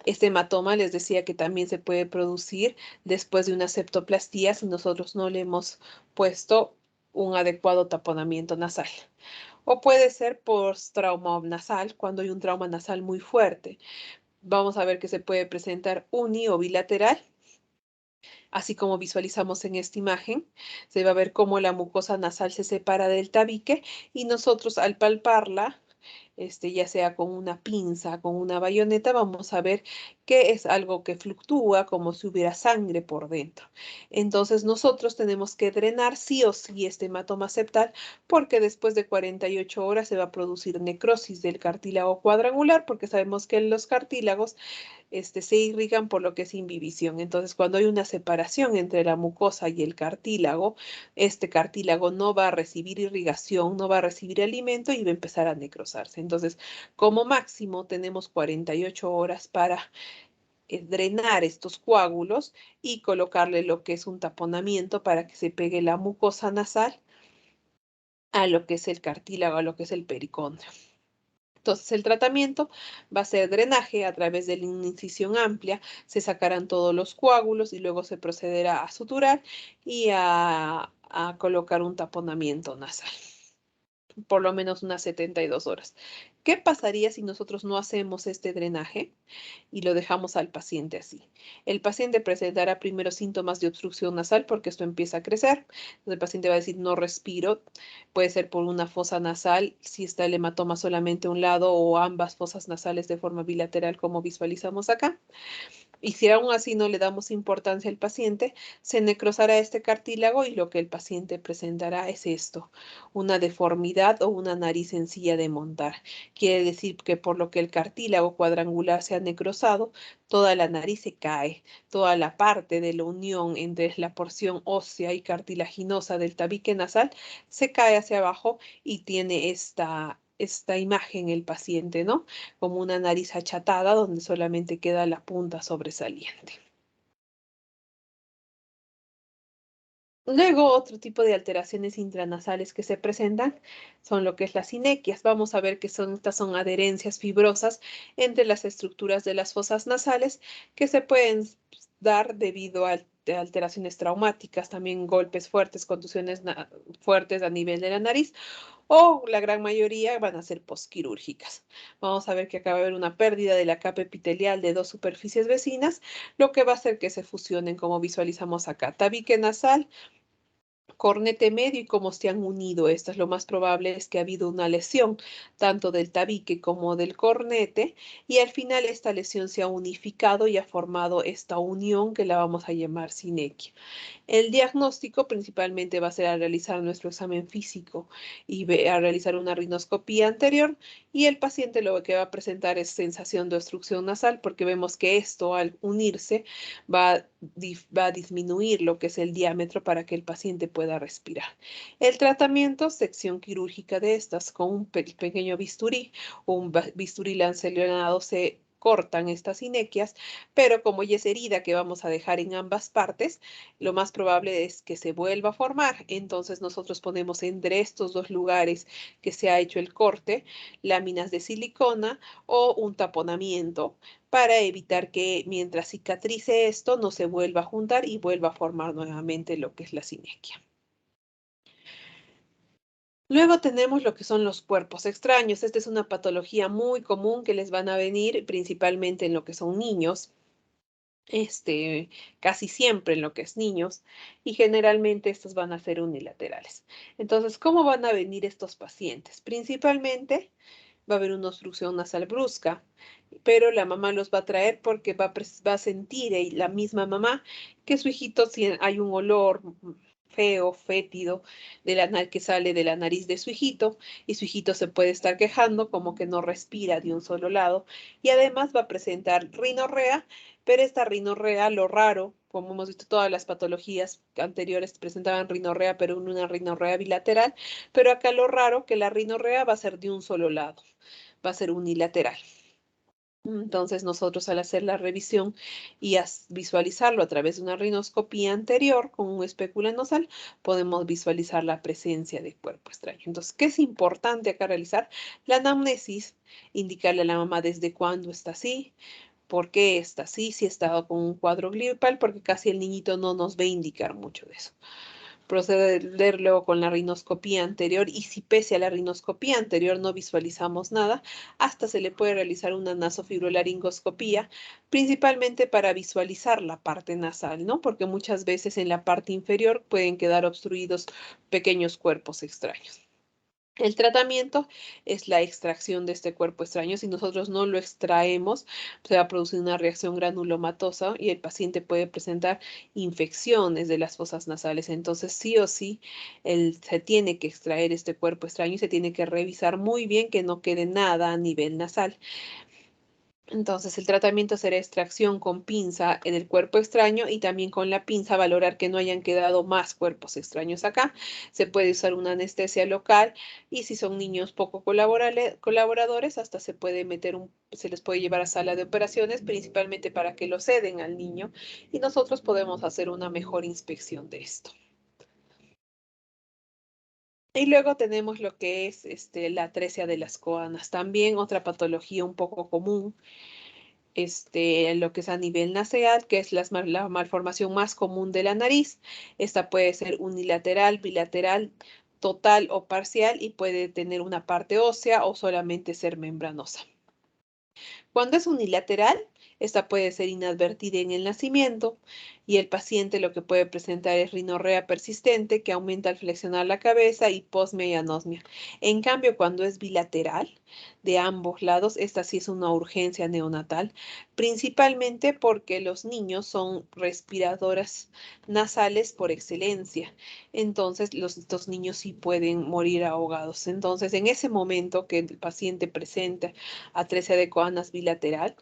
Este hematoma les decía que también se puede producir después de una septoplastía si nosotros no le hemos puesto un adecuado taponamiento nasal. O puede ser post-trauma nasal, cuando hay un trauma nasal muy fuerte. Vamos a ver que se puede presentar uni o bilateral, así como visualizamos en esta imagen. Se va a ver cómo la mucosa nasal se separa del tabique y nosotros al palparla, ya sea con una pinza, con una bayoneta, vamos a ver que es algo que fluctúa como si hubiera sangre por dentro. Entonces nosotros tenemos que drenar sí o sí este hematoma septal, porque después de 48 horas se va a producir necrosis del cartílago cuadrangular, porque sabemos que los cartílagos se irrigan por lo que es imbibición. Entonces, cuando hay una separación entre la mucosa y el cartílago, este cartílago no va a recibir irrigación, no va a recibir alimento y va a empezar a necrosarse. Entonces, como máximo, tenemos 48 horas para drenar estos coágulos y colocarle lo que es un taponamiento para que se pegue la mucosa nasal a lo que es el cartílago, a lo que es el pericondrio. Entonces, el tratamiento va a ser drenaje a través de una incisión amplia, se sacarán todos los coágulos y luego se procederá a suturar y a colocar un taponamiento nasal, por lo menos unas 72 horas. ¿Qué pasaría si nosotros no hacemos este drenaje y lo dejamos al paciente así? El paciente presentará primero síntomas de obstrucción nasal porque esto empieza a crecer. El paciente va a decir no respiro, puede ser por una fosa nasal, si está el hematoma solamente a un lado o ambas fosas nasales de forma bilateral como visualizamos acá. Y si aún así no le damos importancia al paciente, se necrosará este cartílago y lo que el paciente presentará es esto, una deformidad o una nariz sencilla de montar. Quiere decir que por lo que el cartílago cuadrangular se ha necrosado, toda la nariz se cae, toda la parte de la unión entre la porción ósea y cartilaginosa del tabique nasal se cae hacia abajo y tiene esta imagen el paciente, ¿no? Como una nariz achatada donde solamente queda la punta sobresaliente. Luego, otro tipo de alteraciones intranasales que se presentan son lo que es las sinequias. Vamos a ver que estas son adherencias fibrosas entre las estructuras de las fosas nasales que se pueden dar debido a alteraciones traumáticas, también golpes fuertes, contusiones fuertes a nivel de la nariz, o la gran mayoría van a ser posquirúrgicas. Vamos a ver que acaba de haber una pérdida de la capa epitelial de dos superficies vecinas, lo que va a hacer que se fusionen, como visualizamos acá. Tabique nasal, cornete medio y cómo se han unido estas. Lo más probable es que ha habido una lesión tanto del tabique como del cornete y al final esta lesión se ha unificado y ha formado esta unión que la vamos a llamar sinequia. El diagnóstico principalmente va a ser a realizar nuestro examen físico y a realizar una rinoscopía anterior y el paciente lo que va a presentar es sensación de obstrucción nasal porque vemos que esto al unirse va a disminuir lo que es el diámetro para que el paciente pueda respirar. El tratamiento, sección quirúrgica de estas con un pequeño bisturí o un bisturí lanceolado se cortan estas sinequias, pero como ya es herida que vamos a dejar en ambas partes, lo más probable es que se vuelva a formar. Entonces nosotros ponemos entre estos dos lugares que se ha hecho el corte, láminas de silicona o un taponamiento para evitar que mientras cicatrice esto no se vuelva a juntar y vuelva a formar nuevamente lo que es la sinequia. Luego tenemos lo que son los cuerpos extraños. Esta es una patología muy común que les van a venir principalmente en lo que son niños, casi siempre en lo que es niños, y generalmente estos van a ser unilaterales. Entonces, ¿cómo van a venir estos pacientes? Principalmente va a haber una obstrucción nasal brusca, pero la mamá los va a traer porque va a sentir la misma mamá que su hijito, si hay un olor feo, fétido, que sale de la nariz de su hijito, y su hijito se puede estar quejando como que no respira de un solo lado, y además va a presentar rinorrea, pero esta rinorrea, lo raro, como hemos visto, todas las patologías anteriores presentaban rinorrea, pero una rinorrea bilateral, pero acá lo raro que la rinorrea va a ser de un solo lado, va a ser unilateral. Entonces nosotros al hacer la revisión y visualizarlo a través de una rinoscopía anterior con un espéculo nasal, podemos visualizar la presencia de cuerpo extraño. Entonces, ¿qué es importante acá realizar? La anamnesis, indicarle a la mamá desde cuándo está así, por qué está así, si ha estado con un cuadro gripal, porque casi el niñito no nos va a indicar mucho de eso. Proceder luego con la rinoscopía anterior y si pese a la rinoscopía anterior no visualizamos nada, hasta se le puede realizar una nasofibrolaringoscopía, principalmente para visualizar la parte nasal, ¿no? Porque muchas veces en la parte inferior pueden quedar obstruidos pequeños cuerpos extraños. El tratamiento es la extracción de este cuerpo extraño. Si nosotros no lo extraemos, se va a producir una reacción granulomatosa y el paciente puede presentar infecciones de las fosas nasales. Entonces, sí o sí, se tiene que extraer este cuerpo extraño y se tiene que revisar muy bien que no quede nada a nivel nasal. Entonces, el tratamiento será extracción con pinza en el cuerpo extraño y también con la pinza valorar que no hayan quedado más cuerpos extraños acá. Se puede usar una anestesia local y si son niños poco colaboradores, hasta se les puede llevar a sala de operaciones, principalmente para que lo ceden al niño y nosotros podemos hacer una mejor inspección de esto. Y luego tenemos lo que es la atresia de las coanas, también otra patología un poco común lo que es a nivel nasal, que es la malformación más común de la nariz. Esta puede ser unilateral, bilateral, total o parcial y puede tener una parte ósea o solamente ser membranosa. Cuando es unilateral, Esta puede ser inadvertida en el nacimiento y el paciente lo que puede presentar es rinorrea persistente que aumenta al flexionar la cabeza, hiposmia y anosmia. En cambio, cuando es bilateral, de ambos lados, esta sí es una urgencia neonatal, principalmente porque los niños son respiradoras nasales por excelencia. Entonces, estos niños sí pueden morir ahogados. Entonces, en ese momento que el paciente presenta atresia de coanas bilateral,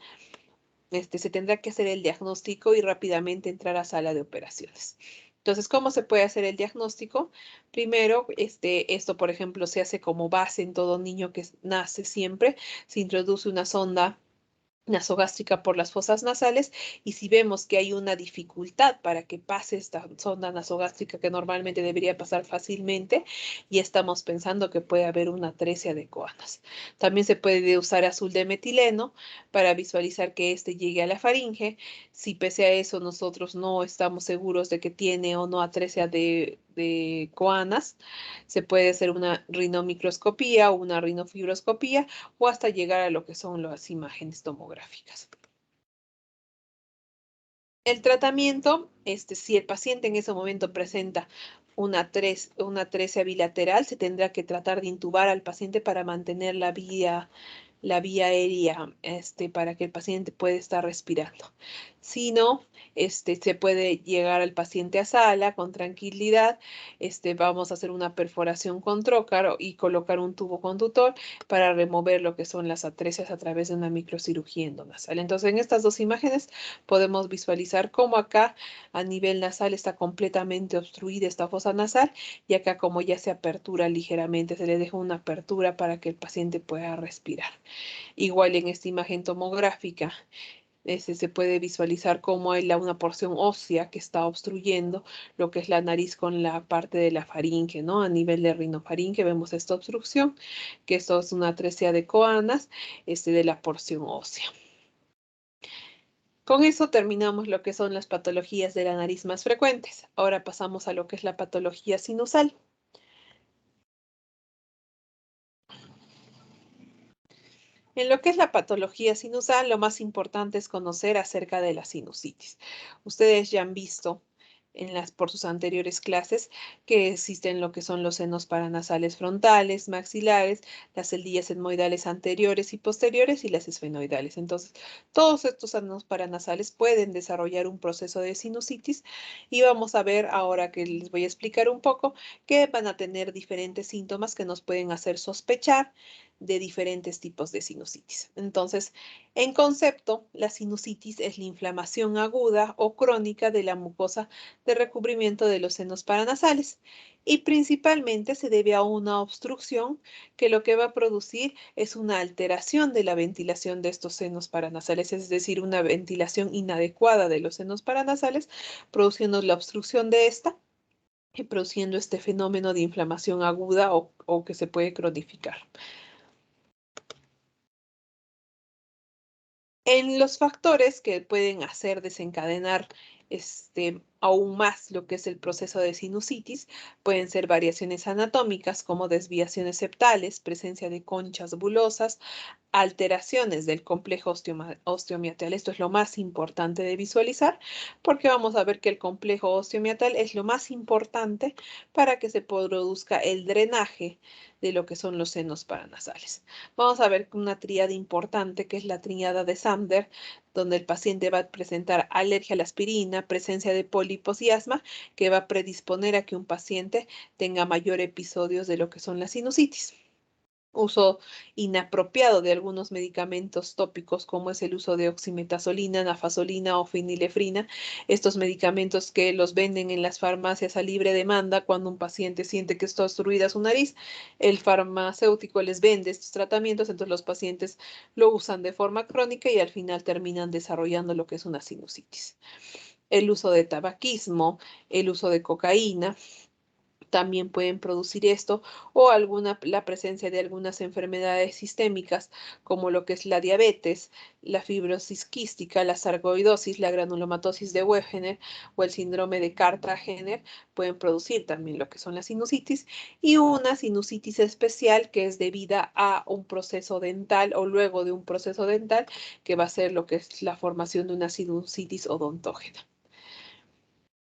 se tendrá que hacer el diagnóstico y rápidamente entrar a sala de operaciones. Entonces, ¿cómo se puede hacer el diagnóstico? Primero, esto, por ejemplo, se hace como base en todo niño que nace siempre. Se introduce una sonda nasogástrica por las fosas nasales y si vemos que hay una dificultad para que pase esta sonda nasogástrica que normalmente debería pasar fácilmente y estamos pensando que puede haber una atresia de coanas. También se puede usar azul de metileno para visualizar que este llegue a la faringe. Si pese a eso nosotros no estamos seguros de que tiene o no atresia de coanas, se puede hacer una rinomicroscopía o una rinofibroscopía o hasta llegar a lo que son las imágenes tomográficas. El tratamiento, si el paciente en ese momento presenta una atresia bilateral, se tendrá que tratar de intubar al paciente para mantener la vía aérea, para que el paciente pueda estar respirando. Si no, se puede llegar al paciente a sala con tranquilidad. Vamos a hacer una perforación con trocar y colocar un tubo conductor para remover lo que son las atresias a través de una microcirugía endonasal. Entonces, en estas dos imágenes podemos visualizar cómo acá a nivel nasal está completamente obstruida esta fosa nasal y acá como ya se apertura ligeramente, se le deja una apertura para que el paciente pueda respirar. Igual en esta imagen tomográfica, se puede visualizar cómo hay una porción ósea que está obstruyendo lo que es la nariz con la parte de la faringe, ¿no? A nivel de rinofaringe vemos esta obstrucción, que esto es una atresia de coanas, de la porción ósea. Con eso terminamos lo que son las patologías de la nariz más frecuentes. Ahora pasamos a lo que es la patología sinusal. En lo que es la patología sinusal, lo más importante es conocer acerca de la sinusitis. Ustedes ya han visto por sus anteriores clases que existen lo que son los senos paranasales frontales, maxilares, las celdillas etmoidales anteriores y posteriores y las esfenoidales. Entonces, todos estos senos paranasales pueden desarrollar un proceso de sinusitis y vamos a ver ahora que les voy a explicar un poco que van a tener diferentes síntomas que nos pueden hacer sospechar de diferentes tipos de sinusitis. Entonces, en concepto, la sinusitis es la inflamación aguda o crónica de la mucosa de recubrimiento de los senos paranasales y principalmente se debe a una obstrucción que lo que va a producir es una alteración de la ventilación de estos senos paranasales, es decir, una ventilación inadecuada de los senos paranasales, produciendo la obstrucción de esta y produciendo este fenómeno de inflamación aguda o que se puede cronificar. En los factores que pueden hacer desencadenar aún más lo que es el proceso de sinusitis, pueden ser variaciones anatómicas como desviaciones septales, presencia de conchas bulosas, alteraciones del complejo osteomiatal. Esto es lo más importante de visualizar porque vamos a ver que el complejo osteomiatal es lo más importante para que se produzca el drenaje de lo que son los senos paranasales. Vamos a ver una tríada importante que es la tríada de Sander, donde el paciente va a presentar alergia a la aspirina, presencia de pólipos y asma, que va a predisponer a que un paciente tenga mayor episodios de lo que son las sinusitis. Uso inapropiado de algunos medicamentos tópicos como es el uso de oximetazolina, nafasolina o fenilefrina, estos medicamentos que los venden en las farmacias a libre demanda cuando un paciente siente que está obstruida su nariz, el farmacéutico les vende estos tratamientos, entonces los pacientes lo usan de forma crónica y al final terminan desarrollando lo que es una sinusitis. El uso de tabaquismo, el uso de cocaína, también pueden producir esto, o la presencia de algunas enfermedades sistémicas, como lo que es la diabetes, la fibrosis quística, la sarcoidosis, la granulomatosis de Wegener o el síndrome de Carter-Jenner, pueden producir también lo que son las sinusitis, y una sinusitis especial que es debida a un proceso dental o luego de un proceso dental, que va a ser lo que es la formación de una sinusitis odontógena.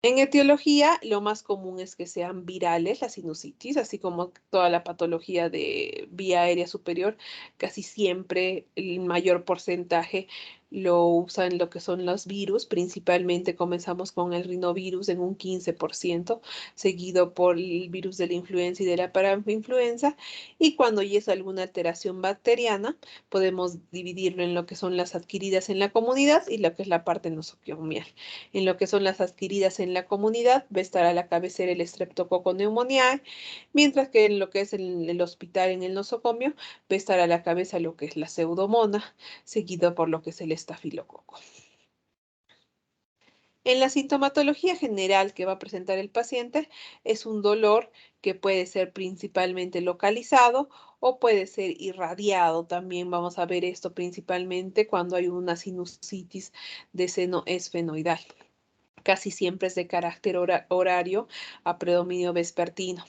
En etiología, lo más común es que sean virales las sinusitis, así como toda la patología de vía aérea superior, casi siempre el mayor porcentaje lo usan lo que son los virus, principalmente comenzamos con el rinovirus en un 15%, seguido por el virus de la influenza y de la parainfluenza, y cuando ya es alguna alteración bacteriana, podemos dividirlo en lo que son las adquiridas en la comunidad y lo que es la parte nosocomial. En lo que son las adquiridas en la comunidad, va a estar a la cabecera el Streptococcus pneumoniae, mientras que en lo que es el hospital en el nosocomio, va a estar a la cabeza lo que es la pseudomonas, seguido por lo que es el estafilococo. En la sintomatología general que va a presentar el paciente es un dolor que puede ser principalmente localizado o puede ser irradiado. También vamos a ver esto principalmente cuando hay una sinusitis de seno esfenoidal. Casi siempre es de carácter horario a predominio vespertino.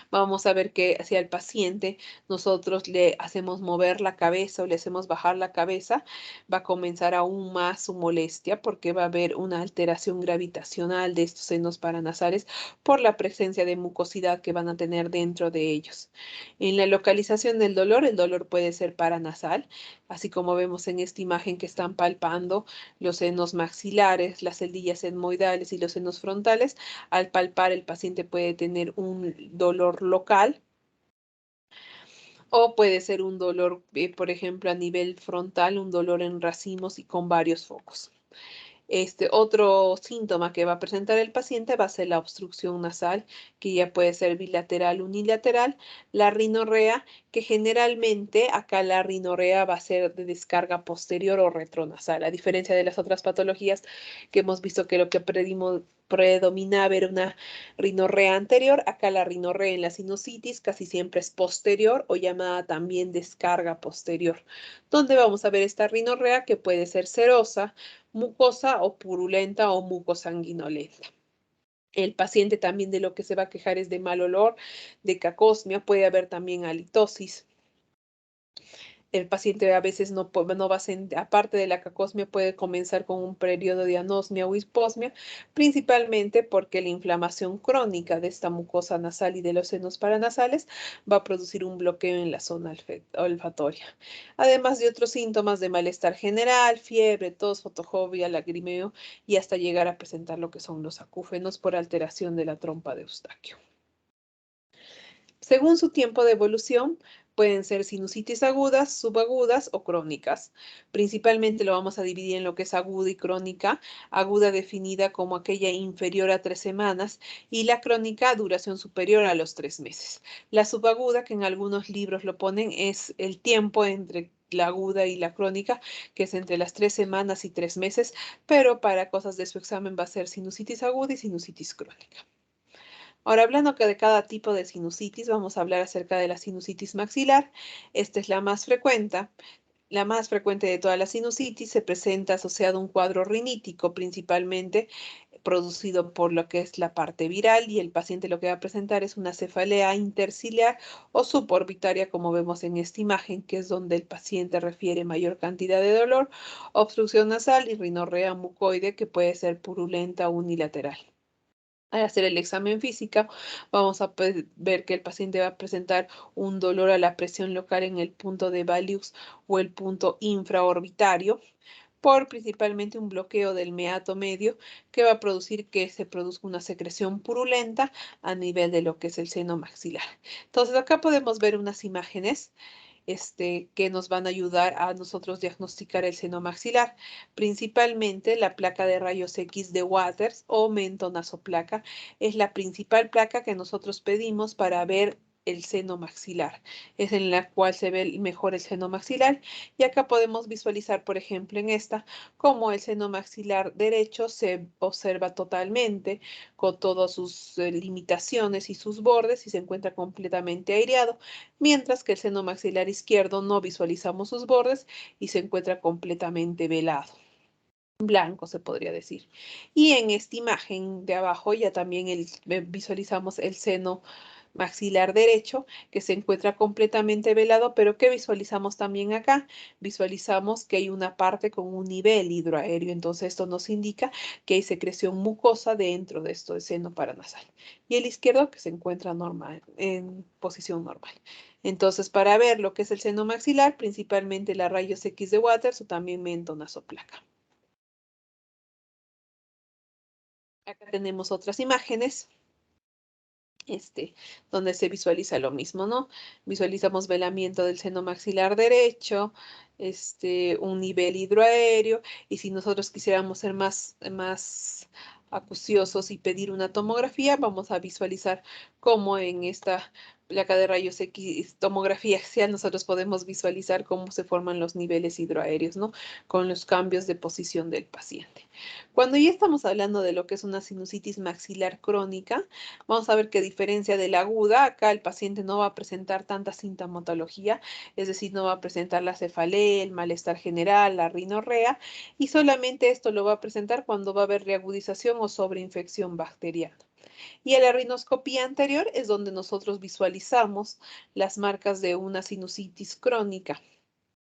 Vamos a ver que si al paciente nosotros le hacemos mover la cabeza o le hacemos bajar la cabeza, va a comenzar aún más su molestia porque va a haber una alteración gravitacional de estos senos paranasales por la presencia de mucosidad que van a tener dentro de ellos. En la localización del dolor, el dolor puede ser paranasal, así como vemos en esta imagen que están palpando los senos maxilares, las celdillas etmoidales y los senos frontales. Al palpar, el paciente puede tener un dolor local o puede ser un dolor, por ejemplo, a nivel frontal, un dolor en racimos y con varios focos. Este otro síntoma que va a presentar el paciente va a ser la obstrucción nasal, que ya puede ser bilateral, unilateral, la rinorrea, que generalmente acá la rinorrea va a ser de descarga posterior o retronasal, a diferencia de las otras patologías que hemos visto que lo que predominaba era una rinorrea anterior, acá la rinorrea en la sinusitis casi siempre es posterior o llamada también descarga posterior, donde vamos a ver esta rinorrea que puede ser serosa, mucosa o purulenta o mucosanguinolenta. El paciente también de lo que se va a quejar es de mal olor, de cacosmia, puede haber también halitosis. El paciente a veces no va a sentir, aparte de la cacosmia, puede comenzar con un periodo de anosmia o hisposmia, principalmente porque la inflamación crónica de esta mucosa nasal y de los senos paranasales va a producir un bloqueo en la zona olfatoria. Además de otros síntomas de malestar general, fiebre, tos, fotofobia, lagrimeo y hasta llegar a presentar lo que son los acúfenos por alteración de la trompa de Eustaquio. Según su tiempo de evolución, pueden ser sinusitis agudas, subagudas o crónicas. Principalmente lo vamos a dividir en lo que es aguda y crónica. Aguda definida como aquella inferior a 3 semanas y la crónica duración superior a los 3 meses. La subaguda, que en algunos libros lo ponen, es el tiempo entre la aguda y la crónica, que es entre las 3 semanas y 3 meses, pero para cosas de su examen va a ser sinusitis aguda y sinusitis crónica. Ahora, hablando que de cada tipo de sinusitis, vamos a hablar acerca de la sinusitis maxilar. Esta es la más frecuente. La más frecuente de todas las sinusitis se presenta asociado a un cuadro rinítico, principalmente producido por lo que es la parte viral, y el paciente lo que va a presentar es una cefalea interciliar o suborbitaria, como vemos en esta imagen, que es donde el paciente refiere mayor cantidad de dolor, obstrucción nasal y rinorrea mucoide, que puede ser purulenta o unilateral. Al hacer el examen físico, vamos a ver que el paciente va a presentar un dolor a la presión local en el punto de Valius o el punto infraorbitario, por principalmente un bloqueo del meato medio que va a producir que se produzca una secreción purulenta a nivel de lo que es el seno maxilar. Entonces acá podemos ver unas imágenes que nos van a ayudar a nosotros diagnosticar el seno maxilar, principalmente la placa de rayos X de Waters o mentonasoplaca. Es la principal placa que nosotros pedimos para ver el seno maxilar. Es en la cual se ve mejor el seno maxilar. Y acá podemos visualizar, por ejemplo, en esta, cómo el seno maxilar derecho se observa totalmente con todas sus limitaciones y sus bordes y se encuentra completamente aireado, mientras que el seno maxilar izquierdo no visualizamos sus bordes y se encuentra completamente velado. Blanco se podría decir. Y en esta imagen de abajo ya también visualizamos el seno maxilar derecho que se encuentra completamente velado, pero ¿qué visualizamos también acá? Visualizamos que hay una parte con un nivel hidroaéreo, entonces esto nos indica que hay secreción mucosa dentro de esto del seno paranasal. Y el izquierdo que se encuentra normal, en posición normal. Entonces, para ver lo que es el seno maxilar, principalmente la rayos X de Waters o también mentonasoplaca. Acá tenemos otras imágenes, donde se visualiza lo mismo, ¿no? Visualizamos velamiento del seno maxilar derecho, un nivel hidroaéreo, y si nosotros quisiéramos ser más acuciosos y pedir una tomografía, vamos a visualizar cómo en esta placa de rayos X, tomografía axial, nosotros podemos visualizar cómo se forman los niveles hidroaéreos, ¿no? Con los cambios de posición del paciente. Cuando ya estamos hablando de lo que es una sinusitis maxilar crónica, vamos a ver que a diferencia de la aguda, acá el paciente no va a presentar tanta sintomatología, es decir, no va a presentar la cefalea, el malestar general, la rinorrea, y solamente esto lo va a presentar cuando va a haber reagudización o sobreinfección bacteriana. Y en la rinoscopía anterior es donde nosotros visualizamos las marcas de una sinusitis crónica,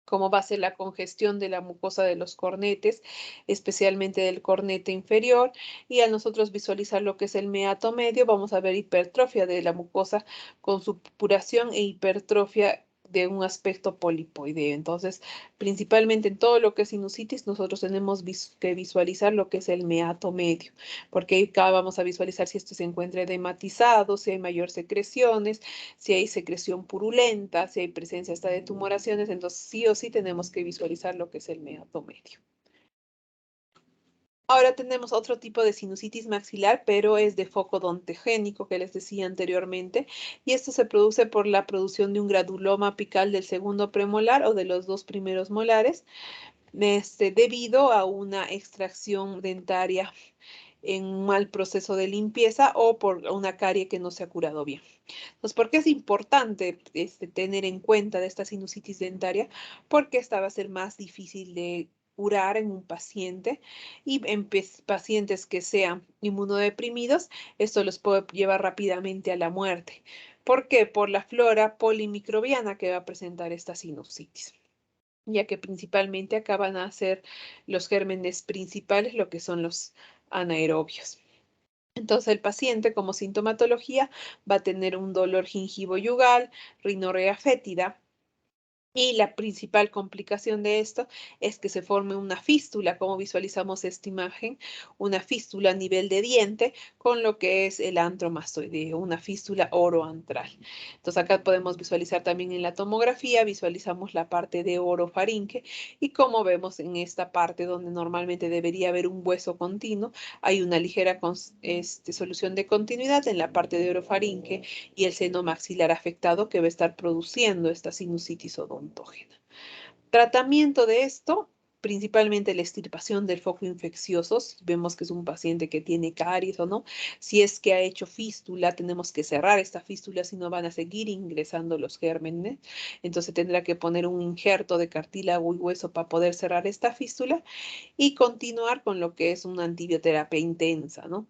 como va a ser la congestión de la mucosa de los cornetes, especialmente del cornete inferior, y al nosotros visualizar lo que es el meato medio, vamos a ver hipertrofia de la mucosa con supuración e hipertrofia de un aspecto polipoideo. Entonces, principalmente en todo lo que es sinusitis, nosotros tenemos que visualizar lo que es el meato medio, porque acá vamos a visualizar si esto se encuentra edematizado, si hay mayor secreciones, si hay secreción purulenta, si hay presencia hasta de tumoraciones, entonces sí o sí tenemos que visualizar lo que es el meato medio. Ahora tenemos otro tipo de sinusitis maxilar, pero es de foco odontogénico que les decía anteriormente, y esto se produce por la producción de un granuloma apical del segundo premolar o de los dos primeros molares, debido a una extracción dentaria en un mal proceso de limpieza o por una carie que no se ha curado bien. Entonces, ¿por qué es importante tener en cuenta de esta sinusitis dentaria? Porque esta va a ser más difícil de curar en un paciente y en pacientes que sean inmunodeprimidos, esto los puede llevar rápidamente a la muerte. ¿Por qué? Por la flora polimicrobiana que va a presentar esta sinusitis, ya que principalmente acaban a ser los gérmenes principales, lo que son los anaerobios. Entonces el paciente como sintomatología va a tener un dolor gingivo-yugal, rinorrea fétida, y la principal complicación de esto es que se forme una fístula, como visualizamos esta imagen, una fístula a nivel de diente con lo que es el antromastoideo, una fístula oroantral. Entonces acá podemos visualizar también en la tomografía, visualizamos la parte de orofaringe y como vemos en esta parte donde normalmente debería haber un hueso continuo, hay una ligera solución de continuidad en la parte de orofaringe y el seno maxilar afectado que va a estar produciendo esta sinusitis odontógena. Tratamiento de esto, principalmente la extirpación del foco infeccioso, si vemos que es un paciente que tiene caries o no, si es que ha hecho fístula, tenemos que cerrar esta fístula, si no van a seguir ingresando los gérmenes, entonces tendrá que poner un injerto de cartílago y hueso para poder cerrar esta fístula y continuar con lo que es una antibioterapia intensa, ¿no?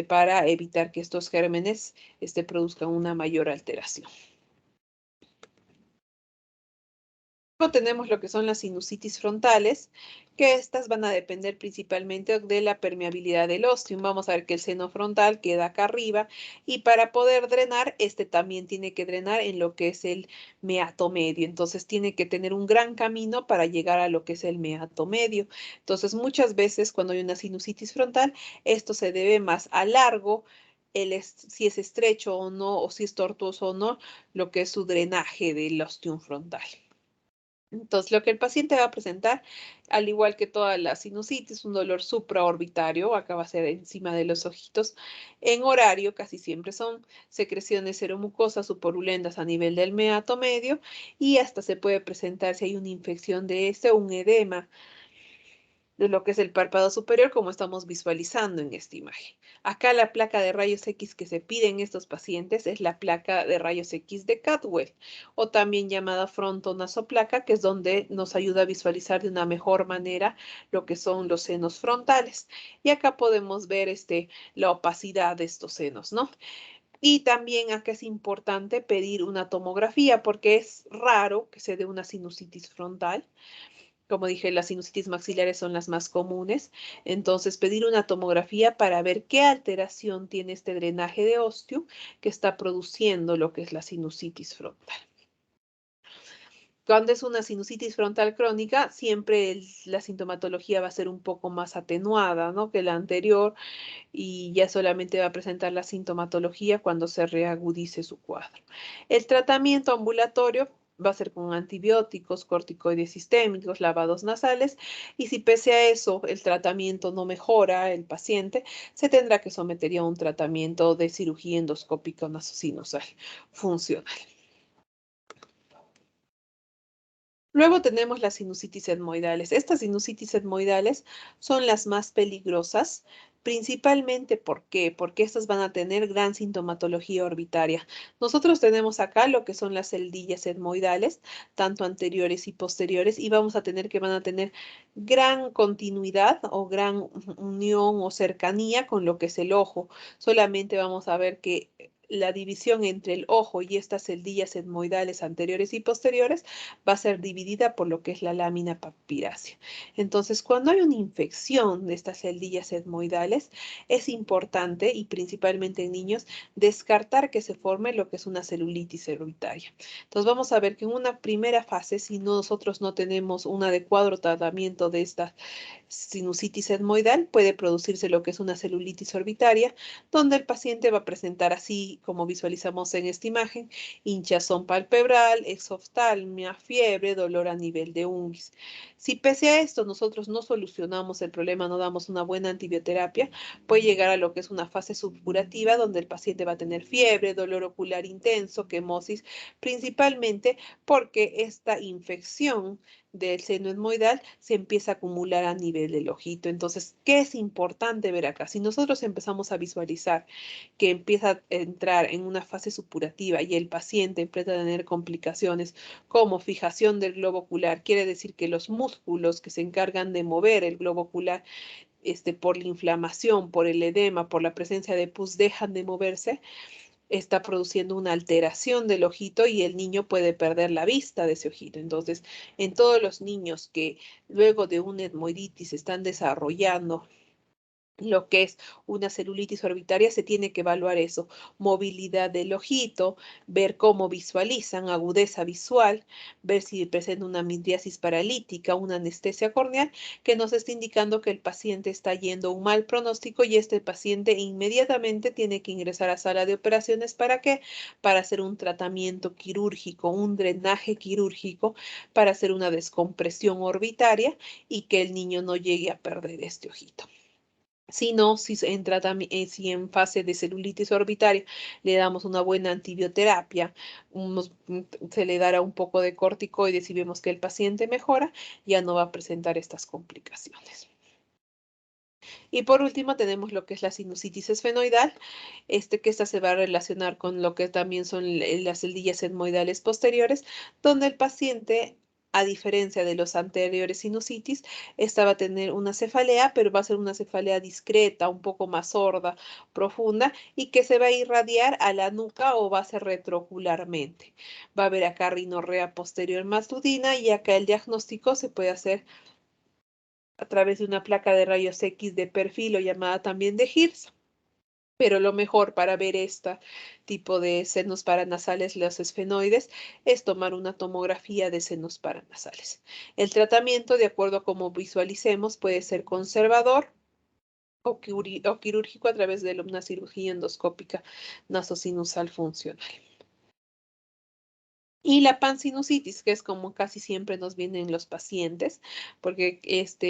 Para evitar que estos gérmenes produzcan una mayor alteración. Luego tenemos lo que son las sinusitis frontales, que estas van a depender principalmente de la permeabilidad del ostium. Vamos a ver que el seno frontal queda acá arriba y para poder drenar, también tiene que drenar en lo que es el meato medio. Entonces tiene que tener un gran camino para llegar a lo que es el meato medio. Entonces muchas veces cuando hay una sinusitis frontal, esto se debe más a largo, si es estrecho o no, o si es tortuoso o no, lo que es su drenaje del ostium frontal. Entonces, lo que el paciente va a presentar, al igual que toda la sinusitis, un dolor supraorbitario, acá va a ser encima de los ojitos, en horario casi siempre son secreciones seromucosas supurulentas a nivel del meato medio y hasta se puede presentar si hay una infección de este o un edema de lo que es el párpado superior, como estamos visualizando en esta imagen. Acá la placa de rayos X que se pide en estos pacientes es la placa de rayos X de Caldwell, o también llamada frontonasoplaca, que es donde nos ayuda a visualizar de una mejor manera lo que son los senos frontales. Y acá podemos ver la opacidad de estos senos, ¿no? Y también acá es importante pedir una tomografía porque es raro que se dé una sinusitis frontal. Como dije, las sinusitis maxilares son las más comunes. Entonces, pedir una tomografía para ver qué alteración tiene este drenaje de óseo que está produciendo lo que es la sinusitis frontal. Cuando es una sinusitis frontal crónica, siempre la sintomatología va a ser un poco más atenuada, ¿no?, que la anterior, y ya solamente va a presentar la sintomatología cuando se reagudice su cuadro. El tratamiento ambulatorio va a ser con antibióticos, corticoides sistémicos, lavados nasales, y si pese a eso el tratamiento no mejora el paciente, se tendrá que someter a un tratamiento de cirugía endoscópica nasosinusal funcional. Luego tenemos las sinusitis etmoidales. Estas sinusitis etmoidales son las más peligrosas, principalmente ¿por qué? Porque estas van a tener gran sintomatología orbitaria. Nosotros tenemos acá lo que son las celdillas etmoidales, tanto anteriores y posteriores, y vamos a tener que van a tener gran continuidad o gran unión o cercanía con lo que es el ojo. Solamente vamos a ver que la división entre el ojo y estas celdillas etmoidales anteriores y posteriores va a ser dividida por lo que es la lámina papirácea. Entonces, cuando hay una infección de estas celdillas etmoidales, es importante, y principalmente en niños, descartar que se forme lo que es una celulitis orbitaria. Entonces, vamos a ver que en una primera fase, si nosotros no tenemos un adecuado tratamiento de esta sinusitis etmoidal, puede producirse lo que es una celulitis orbitaria, donde el paciente va a presentar, así como visualizamos en esta imagen, hinchazón palpebral, exoftalmia, fiebre, dolor a nivel de unguis. Si pese a esto nosotros no solucionamos el problema, no damos una buena antibioterapia, puede llegar a lo que es una fase subcurativa, donde el paciente va a tener fiebre, dolor ocular intenso, quemosis, principalmente porque esta infección del seno etmoidal se empieza a acumular a nivel del ojito. Entonces, ¿qué es importante ver acá? Si nosotros empezamos a visualizar que empieza a entrar en una fase supurativa y el paciente empieza a tener complicaciones como fijación del globo ocular, quiere decir que los músculos que se encargan de mover el globo ocular, por la inflamación, por el edema, por la presencia de pus, dejan de moverse, está produciendo una alteración del ojito y el niño puede perder la vista de ese ojito. Entonces, en todos los niños que luego de una etmoiditis están desarrollando lo que es una celulitis orbitaria, se tiene que evaluar eso: movilidad del ojito, ver cómo visualizan, agudeza visual, ver si presenta una midriasis paralítica, una anestesia corneal, que nos está indicando que el paciente está yendo un mal pronóstico, y este paciente inmediatamente tiene que ingresar a sala de operaciones. ¿Para qué? Para hacer un tratamiento quirúrgico, un drenaje quirúrgico, para hacer una descompresión orbitaria y que el niño no llegue a perder este ojito. Si no, si en fase de celulitis orbitaria le damos una buena antibioterapia, se le dará un poco de corticoides y vemos que el paciente mejora, ya no va a presentar estas complicaciones. Y por último tenemos lo que es la sinusitis esfenoidal, que esta se va a relacionar con lo que también son las celdillas etmoidales posteriores, donde el paciente, a diferencia de los anteriores sinusitis, esta va a tener una cefalea, pero va a ser una cefalea discreta, un poco más sorda, profunda, y que se va a irradiar a la nuca o va a ser retroocularmente. Va a haber acá rinorrea posterior matutina, y acá el diagnóstico se puede hacer a través de una placa de rayos X de perfil, o llamada también de Hirsch. Pero lo mejor para ver este tipo de senos paranasales, los esfenoides, es tomar una tomografía de senos paranasales. El tratamiento, de acuerdo a cómo visualicemos, puede ser conservador o quirúrgico a través de una cirugía endoscópica nasosinusal funcional. Y la pansinusitis, que es como casi siempre nos vienen los pacientes, porque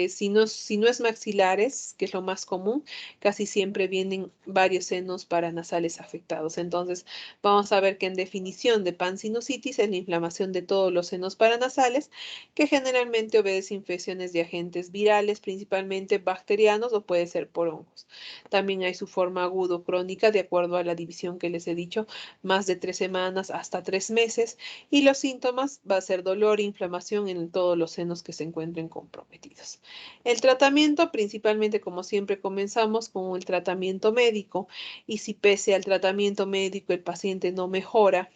si no es maxilares, que es lo más común, casi siempre vienen varios senos paranasales afectados. Entonces, vamos a ver que en definición de pansinusitis es la inflamación de todos los senos paranasales, que generalmente obedece a infecciones de agentes virales, principalmente bacterianos o puede ser por hongos. También hay su forma agudo crónica, de acuerdo a la división que les he dicho, más de 3 semanas hasta 3 meses y los síntomas va a ser dolor e inflamación en todos los senos que se encuentren comprometidos. El tratamiento, principalmente como siempre comenzamos con el tratamiento médico y si pese al tratamiento médico el paciente no mejora,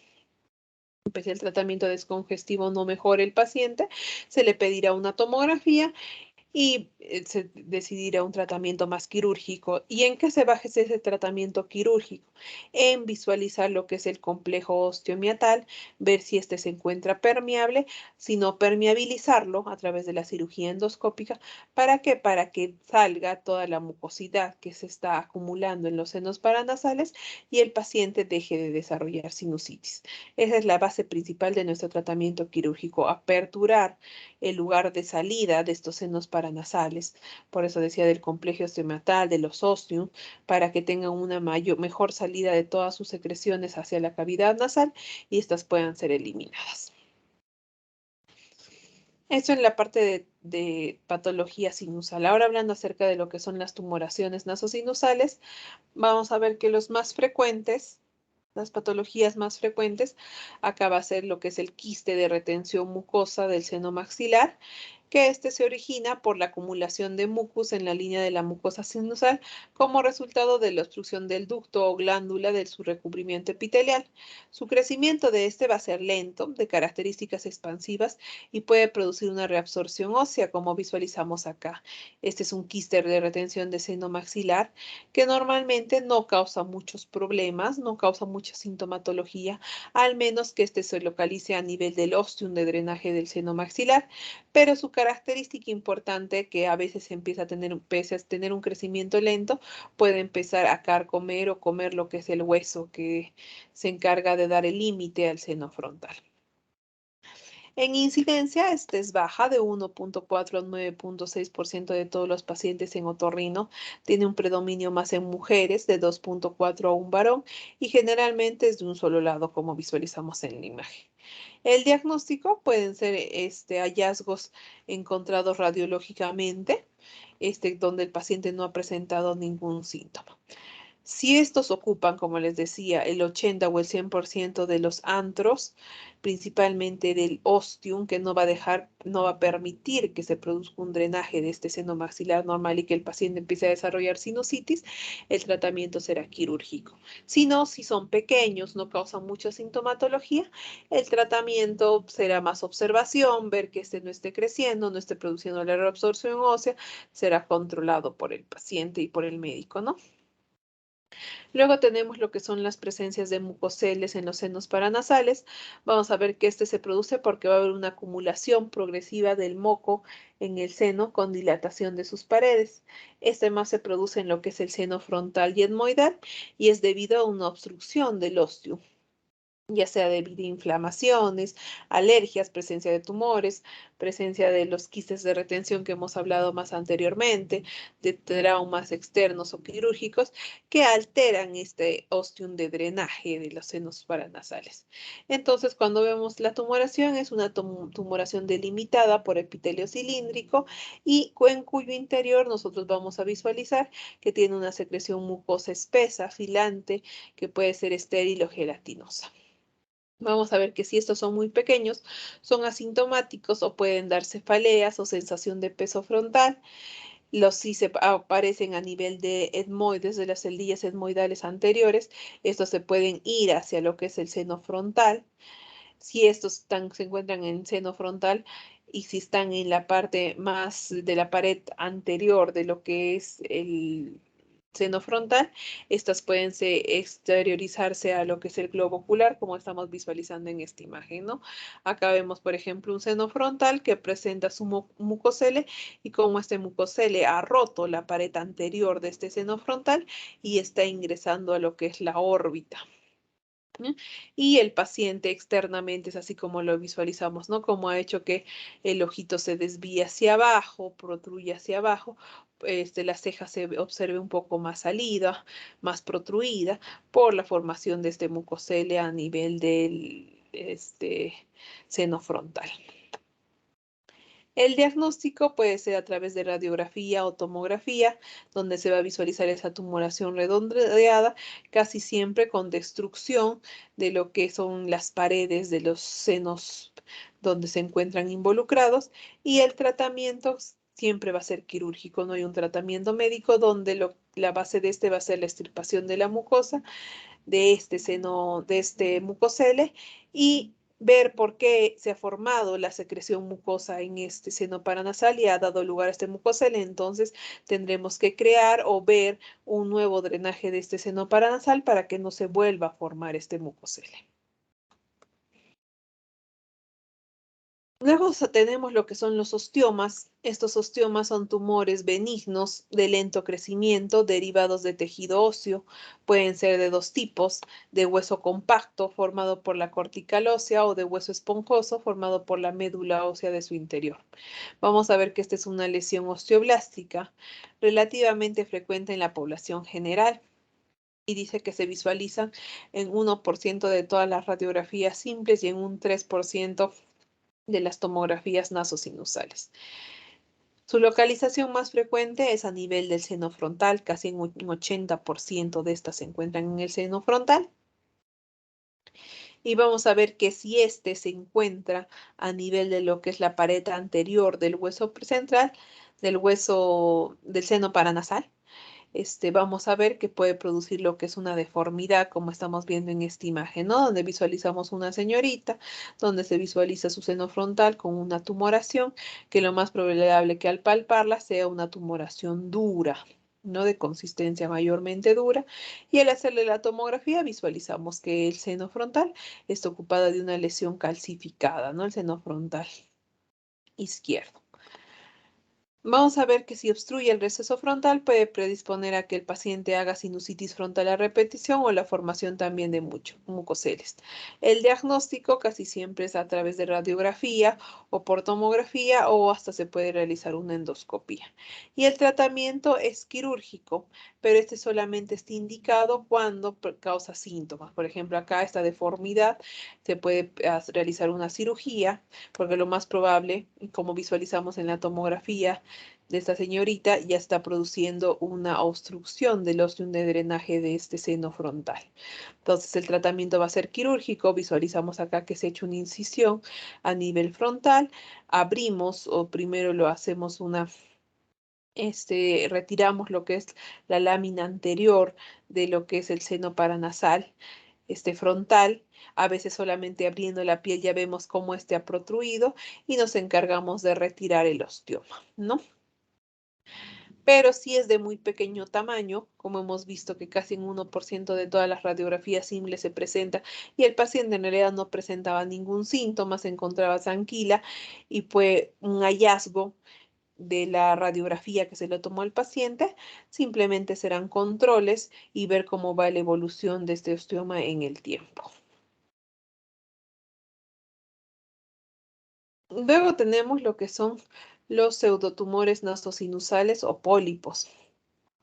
pese al tratamiento descongestivo no mejora el paciente, se le pedirá una tomografía y se decidirá un tratamiento más quirúrgico. ¿Y en qué se basa ese tratamiento quirúrgico? En visualizar lo que es el complejo osteomiatal, ver si este se encuentra permeable, si no permeabilizarlo a través de la cirugía endoscópica. ¿Para qué? Para que salga toda la mucosidad que se está acumulando en los senos paranasales y el paciente deje de desarrollar sinusitis. Esa es la base principal de nuestro tratamiento quirúrgico, aperturar el lugar de salida de estos senos paranasales. Por eso decía del complejo osteomiatal, de los ostium, para que tengan una mejor salida de todas sus secreciones hacia la cavidad nasal y estas puedan ser eliminadas. Eso en la parte de patología sinusal. Ahora hablando acerca de lo que son las tumoraciones nasosinusales, vamos a ver que los más frecuentes, las patologías más frecuentes, acá va a ser lo que es el quiste de retención mucosa del seno maxilar, que este se origina por la acumulación de mucus en la línea de la mucosa sinusal como resultado de la obstrucción del ducto o glándula de su recubrimiento epitelial. Su crecimiento de este va a ser lento, de características expansivas y puede producir una reabsorción ósea, como visualizamos acá. Este es un quiste de retención de seno maxilar que normalmente no causa muchos problemas, no causa mucha sintomatología, al menos que este se localice a nivel del ostium de drenaje del seno maxilar, pero su característica importante que a veces empieza a tener, pese a tener un crecimiento lento, puede empezar a carcomer o comer lo que es el hueso que se encarga de dar el límite al seno frontal. En incidencia, esta es baja de 1.4 a 9.6% de todos los pacientes en otorrino. Tiene un predominio más en mujeres de 2.4 a un varón y generalmente es de un solo lado, como visualizamos en la imagen. El diagnóstico pueden ser hallazgos encontrados radiológicamente, donde el paciente no ha presentado ningún síntoma. Si estos ocupan, como les decía, el 80 o el 100% de los antros, principalmente del ostium, que no va a dejar, no va a permitir que se produzca un drenaje de este seno maxilar normal y que el paciente empiece a desarrollar sinusitis, el tratamiento será quirúrgico. Si no, si son pequeños, no causan mucha sintomatología, el tratamiento será más observación, ver que este no esté creciendo, no esté produciendo la reabsorción ósea, será controlado por el paciente y por el médico, ¿no? Luego tenemos lo que son las presencias de mucoceles en los senos paranasales. Vamos a ver que este se produce porque va a haber una acumulación progresiva del moco en el seno con dilatación de sus paredes. Este más se produce en lo que es el seno frontal y etmoidal y es debido a una obstrucción del ósteo, ya sea debido a inflamaciones, alergias, presencia de tumores, presencia de los quistes de retención que hemos hablado más anteriormente, de traumas externos o quirúrgicos que alteran este ostium de drenaje de los senos paranasales. Entonces, cuando vemos la tumoración, es una tumoración delimitada por epitelio cilíndrico y en cuyo interior nosotros vamos a visualizar que tiene una secreción mucosa espesa, filante, que puede ser estéril o gelatinosa. Vamos a ver que si estos son muy pequeños, son asintomáticos o pueden dar cefaleas o sensación de peso frontal. Los sí se aparecen a nivel de etmoides, de las celdillas etmoidales anteriores. Estos se pueden ir hacia lo que es el seno frontal. Si estos se encuentran en el seno frontal y si están en la parte más de la pared anterior de lo que es el seno frontal, estas pueden exteriorizarse a lo que es el globo ocular, como estamos visualizando en esta imagen, ¿no? Acá vemos, por ejemplo, un seno frontal que presenta su mucocele y como este mucocele ha roto la pared anterior de este seno frontal y está ingresando a lo que es la órbita. ¿no? Y el paciente externamente es así como lo visualizamos, ¿no? Como ha hecho que el ojito se desvíe hacia abajo, protruye hacia abajo, la ceja se observe un poco más salida, más protruida por la formación de este mucocele a nivel del seno frontal. El diagnóstico puede ser a través de radiografía o tomografía, donde se va a visualizar esa tumoración redondeada, casi siempre con destrucción de lo que son las paredes de los senos donde se encuentran involucrados, y el tratamiento siempre va a ser quirúrgico. No hay un tratamiento médico donde la base de este va a ser la extirpación de la mucosa de este seno, de este mucocele, y ver por qué se ha formado la secreción mucosa en este seno paranasal y ha dado lugar a este mucocele. Entonces tendremos que crear o ver un nuevo drenaje de este seno paranasal para que no se vuelva a formar este mucocele. Luego tenemos lo que son los ostiomas. Estos ostiomas son tumores benignos de lento crecimiento derivados de tejido óseo. Pueden ser de dos tipos: de hueso compacto formado por la cortical ósea o de hueso esponjoso formado por la médula ósea de su interior. Vamos a ver que esta es una lesión osteoblástica relativamente frecuente en la población general, y dice que se visualizan en 1% de todas las radiografías simples y en un 3% de las tomografías nasosinusales. Su localización más frecuente es a nivel del seno frontal, casi en un 80% de estas se encuentran en el seno frontal. Y vamos a ver que si este se encuentra a nivel de lo que es la pared anterior del hueso central, del hueso del seno paranasal, vamos a ver que puede producir lo que es una deformidad, como estamos viendo en esta imagen, ¿no? Donde visualizamos una señorita, donde se visualiza su seno frontal con una tumoración, que lo más probable que al palparla sea una tumoración dura, ¿no? De consistencia mayormente dura. Y al hacerle la tomografía visualizamos que el seno frontal está ocupada de una lesión calcificada, ¿no? El seno frontal izquierdo. Vamos a ver que si obstruye el receso frontal puede predisponer a que el paciente haga sinusitis frontal a repetición o la formación también de mucoceles. El diagnóstico casi siempre es a través de radiografía o por tomografía, o hasta se puede realizar una endoscopía. Y el tratamiento es quirúrgico, pero este solamente está indicado cuando causa síntomas. Por ejemplo, acá esta deformidad se puede realizar una cirugía, porque lo más probable, como visualizamos en la tomografía de esta señorita, ya está produciendo una obstrucción del óseo de drenaje de este seno frontal. Entonces el tratamiento va a ser quirúrgico. Visualizamos acá que se ha hecho una incisión a nivel frontal. Abrimos, o primero lo hacemos retiramos lo que es la lámina anterior de lo que es el seno paranasal, frontal. A veces solamente abriendo la piel ya vemos cómo ha protruido, y nos encargamos de retirar el osteoma, ¿no? Pero si es de muy pequeño tamaño, como hemos visto que casi en 1% de todas las radiografías simples se presenta, y el paciente en realidad no presentaba ningún síntoma, se encontraba tranquila, y fue un hallazgo de la radiografía que se le tomó al paciente, simplemente serán controles y ver cómo va la evolución de este osteoma en el tiempo. Luego tenemos lo que son los pseudotumores nasosinusales o pólipos.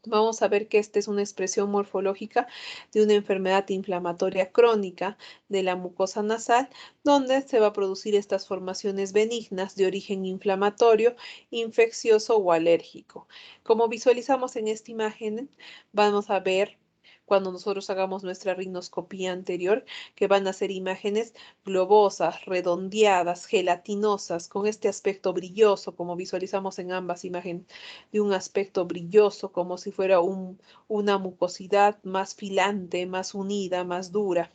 Vamos a ver que esta es una expresión morfológica de una enfermedad inflamatoria crónica de la mucosa nasal, donde se va a producir estas formaciones benignas de origen inflamatorio, infeccioso o alérgico. Como visualizamos en esta imagen, vamos a ver cuando nosotros hagamos nuestra rinoscopía anterior, que van a ser imágenes globosas, redondeadas, gelatinosas, con este aspecto brilloso, como visualizamos en ambas imágenes, de un aspecto brilloso, como si fuera una mucosidad más filante, más unida, más dura,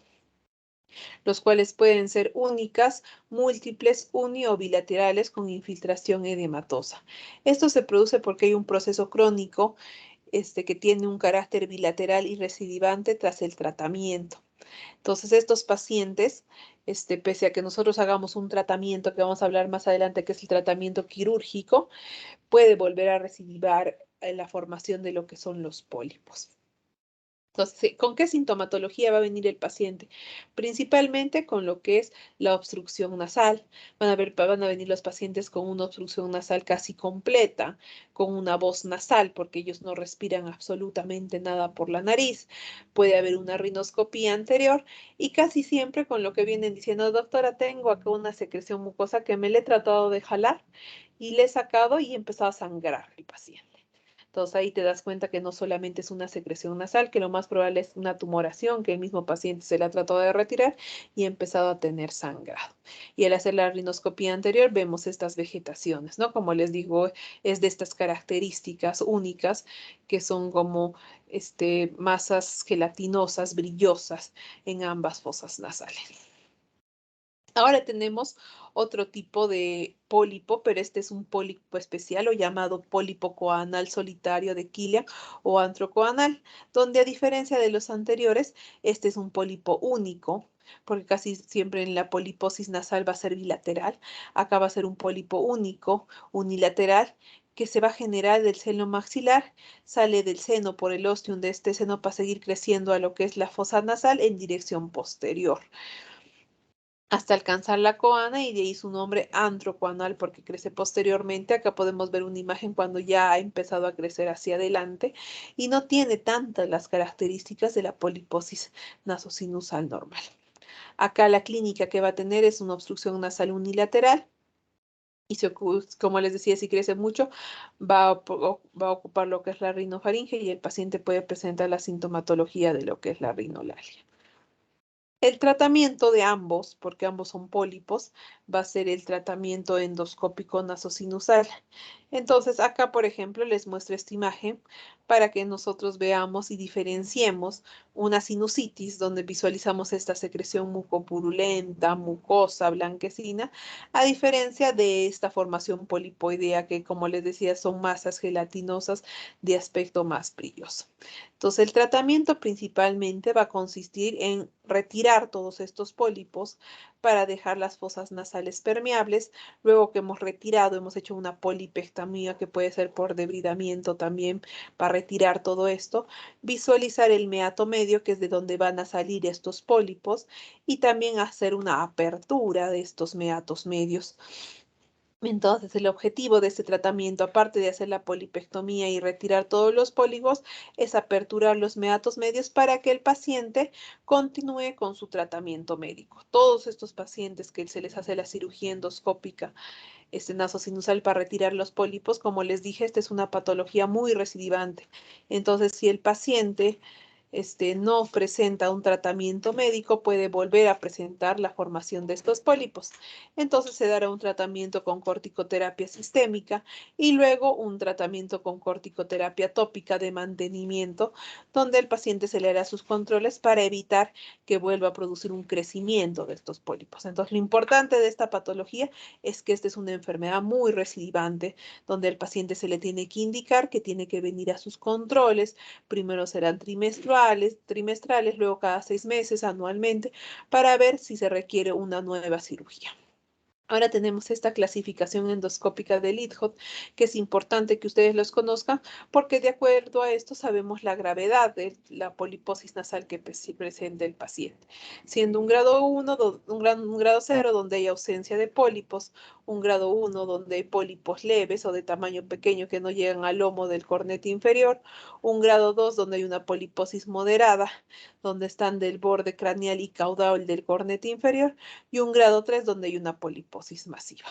los cuales pueden ser únicas, múltiples, uni o bilaterales con infiltración edematosa. Esto se produce porque hay un proceso crónico que tiene un carácter bilateral y recidivante tras el tratamiento. Entonces, estos pacientes, pese a que nosotros hagamos un tratamiento que vamos a hablar más adelante, que es el tratamiento quirúrgico, puede volver a recidivar la formación de lo que son los pólipos. Entonces, ¿con qué sintomatología va a venir el paciente? Principalmente con lo que es la obstrucción nasal. Van a venir los pacientes con una obstrucción nasal casi completa, con una voz nasal, porque ellos no respiran absolutamente nada por la nariz. Puede haber una rinoscopía anterior y casi siempre con lo que vienen diciendo, doctora, tengo acá una secreción mucosa que me le he tratado de jalar y le he sacado y he empezado a sangrar el paciente. Entonces ahí te das cuenta que no solamente es una secreción nasal, que lo más probable es una tumoración que el mismo paciente se le ha tratado de retirar y ha empezado a tener sangrado. Y al hacer la rinoscopía anterior vemos estas vegetaciones, ¿no? Como les digo, es de estas características únicas que son como masas gelatinosas, brillosas en ambas fosas nasales. Ahora tenemos otro tipo de pólipo, pero este es un pólipo especial o llamado pólipo coanal solitario de Killian o antrocoanal, donde a diferencia de los anteriores, este es un pólipo único, porque casi siempre en la poliposis nasal va a ser bilateral. Acá va a ser un pólipo único, unilateral, que se va a generar del seno maxilar, sale del seno por el ostium de este seno para seguir creciendo a lo que es la fosa nasal en dirección posterior hasta alcanzar la coana y de ahí su nombre antrocoanal porque crece posteriormente. Acá podemos ver una imagen cuando ya ha empezado a crecer hacia adelante y no tiene tantas las características de la poliposis nasosinusal normal. Acá la clínica que va a tener es una obstrucción nasal unilateral y como les decía, si crece mucho, va a ocupar lo que es la rinofaringe y el paciente puede presentar la sintomatología de lo que es la rinolalia. El tratamiento de ambos, porque ambos son pólipos, va a ser el tratamiento endoscópico nasosinusal. Entonces, acá, por ejemplo, les muestro esta imagen para que nosotros veamos y diferenciemos una sinusitis, donde visualizamos esta secreción mucopurulenta, mucosa, blanquecina, a diferencia de esta formación polipoidea que, como les decía, son masas gelatinosas de aspecto más brilloso. Entonces, el tratamiento principalmente va a consistir en retirar todos estos pólipos para dejar las fosas nasales permeables. Luego que hemos retirado, hemos hecho una polipectomía que puede ser por debridamiento también para retirar todo esto. Visualizar el meato medio, que es de donde van a salir estos pólipos, y también hacer una apertura de estos meatos medios. Entonces, el objetivo de este tratamiento, aparte de hacer la polipectomía y retirar todos los pólipos, es aperturar los meatos medios para que el paciente continúe con su tratamiento médico. Todos estos pacientes que se les hace la cirugía endoscópica nasosinusal para retirar los pólipos, como les dije, esta es una patología muy recidivante. Entonces, si el paciente no presenta un tratamiento médico, puede volver a presentar la formación de estos pólipos. Entonces se dará un tratamiento con corticoterapia sistémica y luego un tratamiento con corticoterapia tópica de mantenimiento, donde el paciente se le hará sus controles para evitar que vuelva a producir un crecimiento de estos pólipos. Entonces, lo importante de esta patología es que esta es una enfermedad muy recidivante, donde el paciente se le tiene que indicar que tiene que venir a sus controles. Primero serán trimestrales, luego cada 6 meses, anualmente, para ver si se requiere una nueva cirugía. Ahora tenemos esta clasificación endoscópica del IDHOT, que es importante que ustedes los conozcan, porque de acuerdo a esto sabemos la gravedad de la poliposis nasal que presenta el paciente. Siendo un grado 1, un grado 0, donde hay ausencia de pólipos, un grado 1, donde hay pólipos leves o de tamaño pequeño que no llegan al lomo del cornete inferior, un grado 2, donde hay una poliposis moderada, donde están del borde craneal y caudal del cornete inferior, y un grado 3 donde hay una poliposis masiva.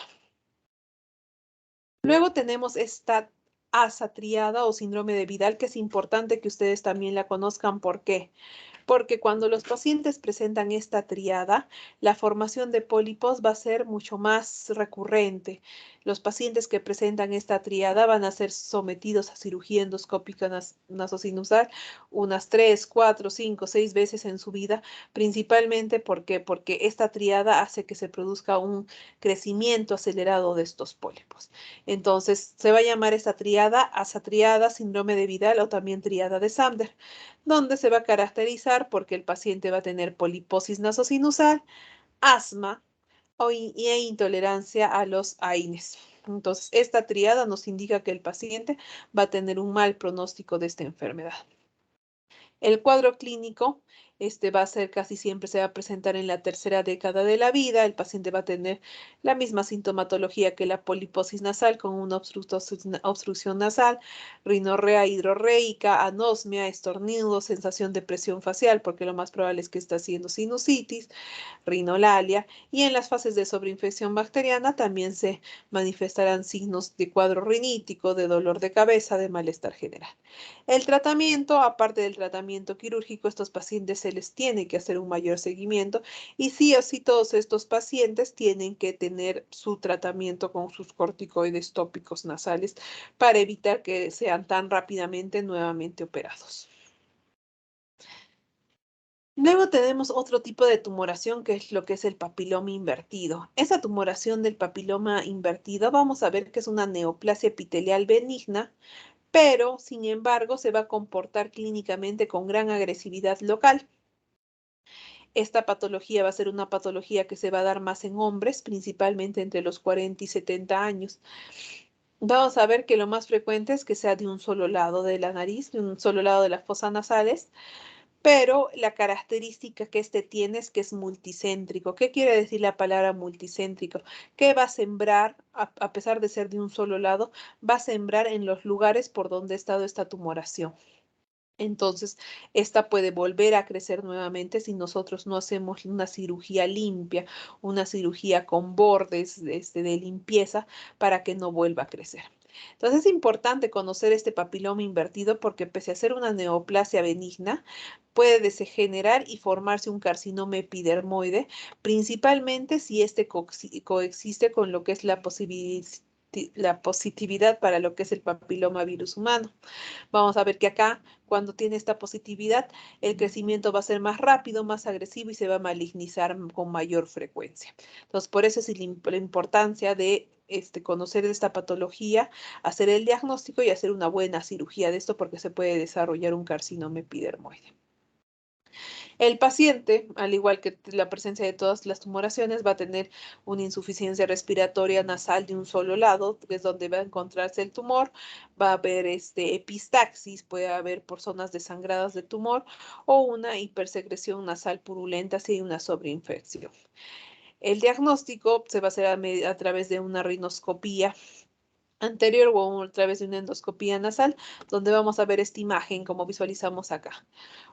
Luego tenemos esta asa triada o síndrome de Vidal, que es importante que ustedes también la conozcan. ¿Por qué? Porque cuando los pacientes presentan esta triada, la formación de pólipos va a ser mucho más recurrente. Los pacientes que presentan esta triada van a ser sometidos a cirugía endoscópica nasosinusal unas 3, 4, 5, 6 veces en su vida, principalmente porque esta triada hace que se produzca un crecimiento acelerado de estos pólipos. Entonces, se va a llamar esta triada asa triada, síndrome de Vidal o también triada de Sander, donde se va a caracterizar porque el paciente va a tener poliposis nasosinusal, asma e intolerancia a los AINES. Entonces, esta triada nos indica que el paciente va a tener un mal pronóstico de esta enfermedad. El cuadro clínico va a ser casi siempre se va a presentar en la tercera década de la vida. El paciente va a tener la misma sintomatología que la poliposis nasal con una obstrucción nasal, rinorrea hidrorreica, anosmia, estornudo, sensación de presión facial, porque lo más probable es que está haciendo sinusitis, rinolalia, y en las fases de sobreinfección bacteriana también se manifestarán signos de cuadro rinítico, de dolor de cabeza, de malestar general. El tratamiento, aparte del tratamiento quirúrgico, estos pacientes se les tiene que hacer un mayor seguimiento y sí o sí todos estos pacientes tienen que tener su tratamiento con sus corticoides tópicos nasales para evitar que sean tan rápidamente nuevamente operados. Luego tenemos otro tipo de tumoración que es lo que es el papiloma invertido. Esa tumoración del papiloma invertido vamos a ver que es una neoplasia epitelial benigna, pero sin embargo se va a comportar clínicamente con gran agresividad local. Esta patología va a ser una patología que se va a dar más en hombres, principalmente entre los 40 y 70 años. Vamos a ver que lo más frecuente es que sea de un solo lado de la nariz, de un solo lado de las fosas nasales, pero la característica que este tiene es que es multicéntrico. ¿Qué quiere decir la palabra multicéntrico? Que va a sembrar, a pesar de ser de un solo lado, va a sembrar en los lugares por donde ha estado esta tumoración. Entonces, esta puede volver a crecer nuevamente si nosotros no hacemos una cirugía limpia, una cirugía con bordes de limpieza para que no vuelva a crecer. Entonces, es importante conocer este papiloma invertido porque pese a ser una neoplasia benigna, puede degenerar y formarse un carcinoma epidermoide, principalmente si este coexiste con lo que es la positividad para lo que es el papiloma virus humano. Vamos a ver que acá, cuando tiene esta positividad, el crecimiento va a ser más rápido, más agresivo y se va a malignizar con mayor frecuencia. Entonces, por eso es la importancia de conocer esta patología, hacer el diagnóstico y hacer una buena cirugía de esto porque se puede desarrollar un carcinoma epidermoide. El paciente, al igual que la presencia de todas las tumoraciones, va a tener una insuficiencia respiratoria nasal de un solo lado, que es donde va a encontrarse el tumor. Va a haber epistaxis, puede haber por zonas desangradas de tumor o una hipersecreción nasal purulenta si hay una sobreinfección. El diagnóstico se va a hacer a través de una rinoscopía anterior o a través de una endoscopía nasal, donde vamos a ver esta imagen como visualizamos acá.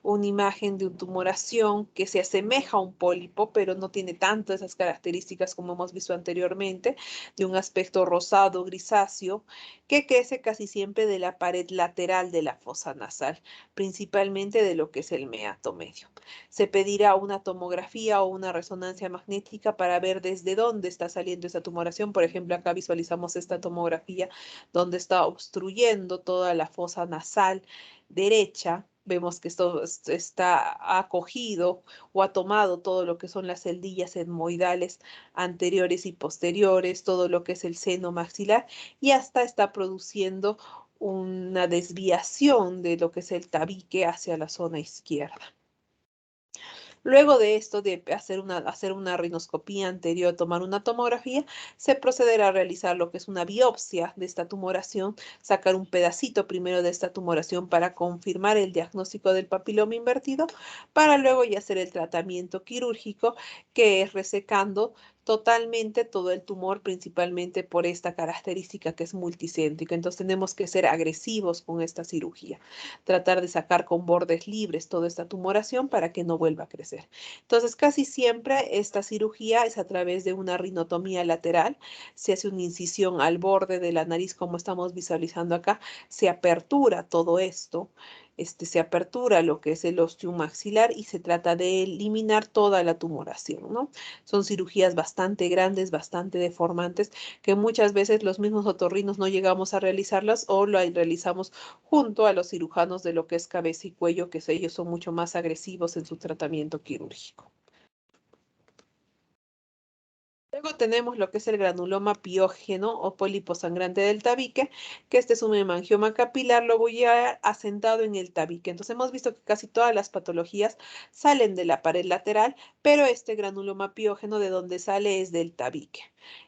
Una imagen de una tumoración que se asemeja a un pólipo, pero no tiene tanto esas características como hemos visto anteriormente, de un aspecto rosado, grisáceo, que crece casi siempre de la pared lateral de la fosa nasal, principalmente de lo que es el meato medio. Se pedirá una tomografía o una resonancia magnética para ver desde dónde está saliendo esa tumoración. Por ejemplo, acá visualizamos esta tomografía donde está obstruyendo toda la fosa nasal derecha. Vemos que esto está acogido o ha tomado todo lo que son las celdillas etmoidales anteriores y posteriores, todo lo que es el seno maxilar y hasta está produciendo una desviación de lo que es el tabique hacia la zona izquierda. Luego de esto, de hacer una rinoscopía anterior, tomar una tomografía, se procederá a realizar lo que es una biopsia de esta tumoración, sacar un pedacito primero de esta tumoración para confirmar el diagnóstico del papiloma invertido, para luego ya hacer el tratamiento quirúrgico, que es resecando totalmente todo el tumor, principalmente por esta característica que es multicéntrica. Entonces tenemos que ser agresivos con esta cirugía, tratar de sacar con bordes libres toda esta tumoración para que no vuelva a crecer. Entonces, casi siempre esta cirugía es a través de una rinotomía lateral. Se hace una incisión al borde de la nariz, como estamos visualizando acá. Se apertura todo esto. Se apertura lo que es el ostium maxilar y se trata de eliminar toda la tumoración, ¿no? Son cirugías bastante grandes, bastante deformantes, que muchas veces los mismos otorrinos no llegamos a realizarlas o lo realizamos junto a los cirujanos de lo que es cabeza y cuello, que ellos son mucho más agresivos en su tratamiento quirúrgico. Luego tenemos lo que es el granuloma piógeno o pólipo sangrante del tabique, que este es un hemangioma capilar lobular asentado en el tabique. Entonces hemos visto que casi todas las patologías salen de la pared lateral, pero este granuloma piógeno de donde sale es del tabique.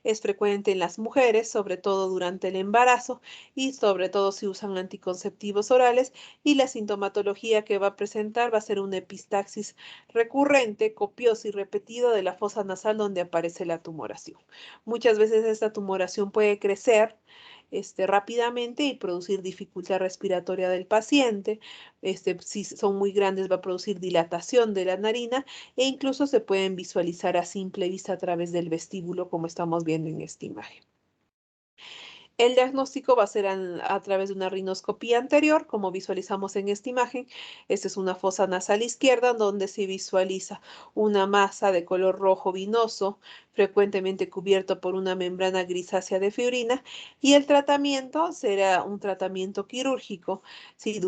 Es frecuente en las mujeres, sobre todo durante el embarazo y sobre todo si usan anticonceptivos orales, y la sintomatología que va a presentar va a ser una epistaxis recurrente, copiosa y repetida de la fosa nasal donde aparece la tumoración. Muchas veces esta tumoración puede crecer rápidamente y producir dificultad respiratoria del paciente. Si son muy grandes va a producir dilatación de la narina e incluso se pueden visualizar a simple vista a través del vestíbulo, como estamos viendo en esta imagen. El diagnóstico va a ser a través de una rinoscopía anterior, como visualizamos en esta imagen. Esta es una fosa nasal izquierda donde se visualiza una masa de color rojo vinoso, frecuentemente cubierto por una membrana grisácea de fibrina, y el tratamiento será un tratamiento quirúrgico. Si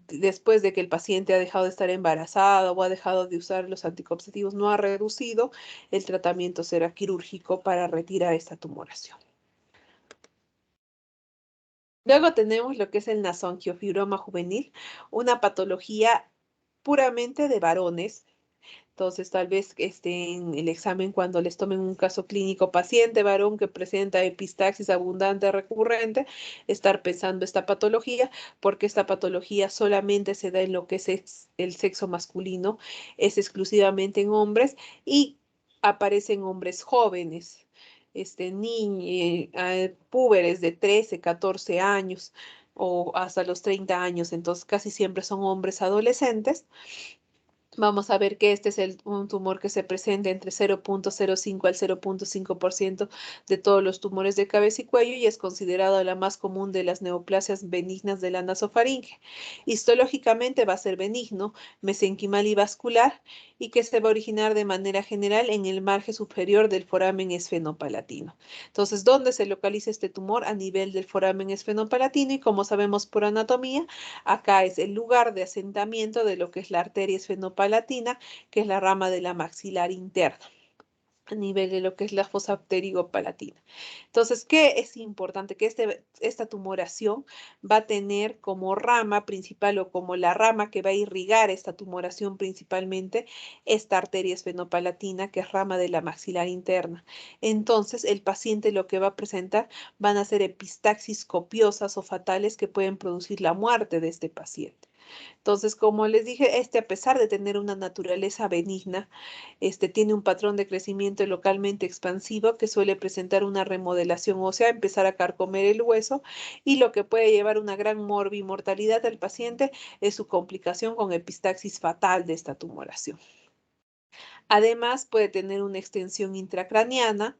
después de que el paciente ha dejado de estar embarazada o ha dejado de usar los anticonceptivos, no ha reducido, el tratamiento será quirúrgico para retirar esta tumoración. Luego tenemos lo que es el nasonquiofibroma juvenil, una patología puramente de varones. Entonces, tal vez en el examen, cuando les tomen un caso clínico paciente varón que presenta epistaxis abundante recurrente, estar pensando esta patología, porque esta patología solamente se da en lo que es el sexo masculino, es exclusivamente en hombres y aparece en hombres jóvenes, niños, púberes de 13, 14 años o hasta los 30 años, entonces casi siempre son hombres adolescentes. Vamos a ver que este es un tumor que se presenta entre 0,05 al 0,5% de todos los tumores de cabeza y cuello y es considerado la más común de las neoplasias benignas de la nasofaringe. Histológicamente va a ser benigno, mesenquimal y vascular y que se va a originar de manera general en el margen superior del foramen esfenopalatino. Entonces, ¿dónde se localiza este tumor? A nivel del foramen esfenopalatino y como sabemos por anatomía, acá es el lugar de asentamiento de lo que es la arteria esfenopalatina, que es la rama de la maxilar interna a nivel de lo que es la fosa pterigo-palatina. Entonces, ¿qué es importante? Que esta tumoración va a tener como rama principal o como la rama que va a irrigar esta tumoración principalmente, esta arteria esfenopalatina, que es rama de la maxilar interna. Entonces, el paciente lo que va a presentar van a ser epistaxis copiosas o fatales que pueden producir la muerte de este paciente. Entonces, como les dije, a pesar de tener una naturaleza benigna, tiene un patrón de crecimiento localmente expansivo que suele presentar una remodelación ósea, empezar a carcomer el hueso y lo que puede llevar una gran morbimortalidad al paciente es su complicación con epistaxis fatal de esta tumoración. Además, puede tener una extensión intracraniana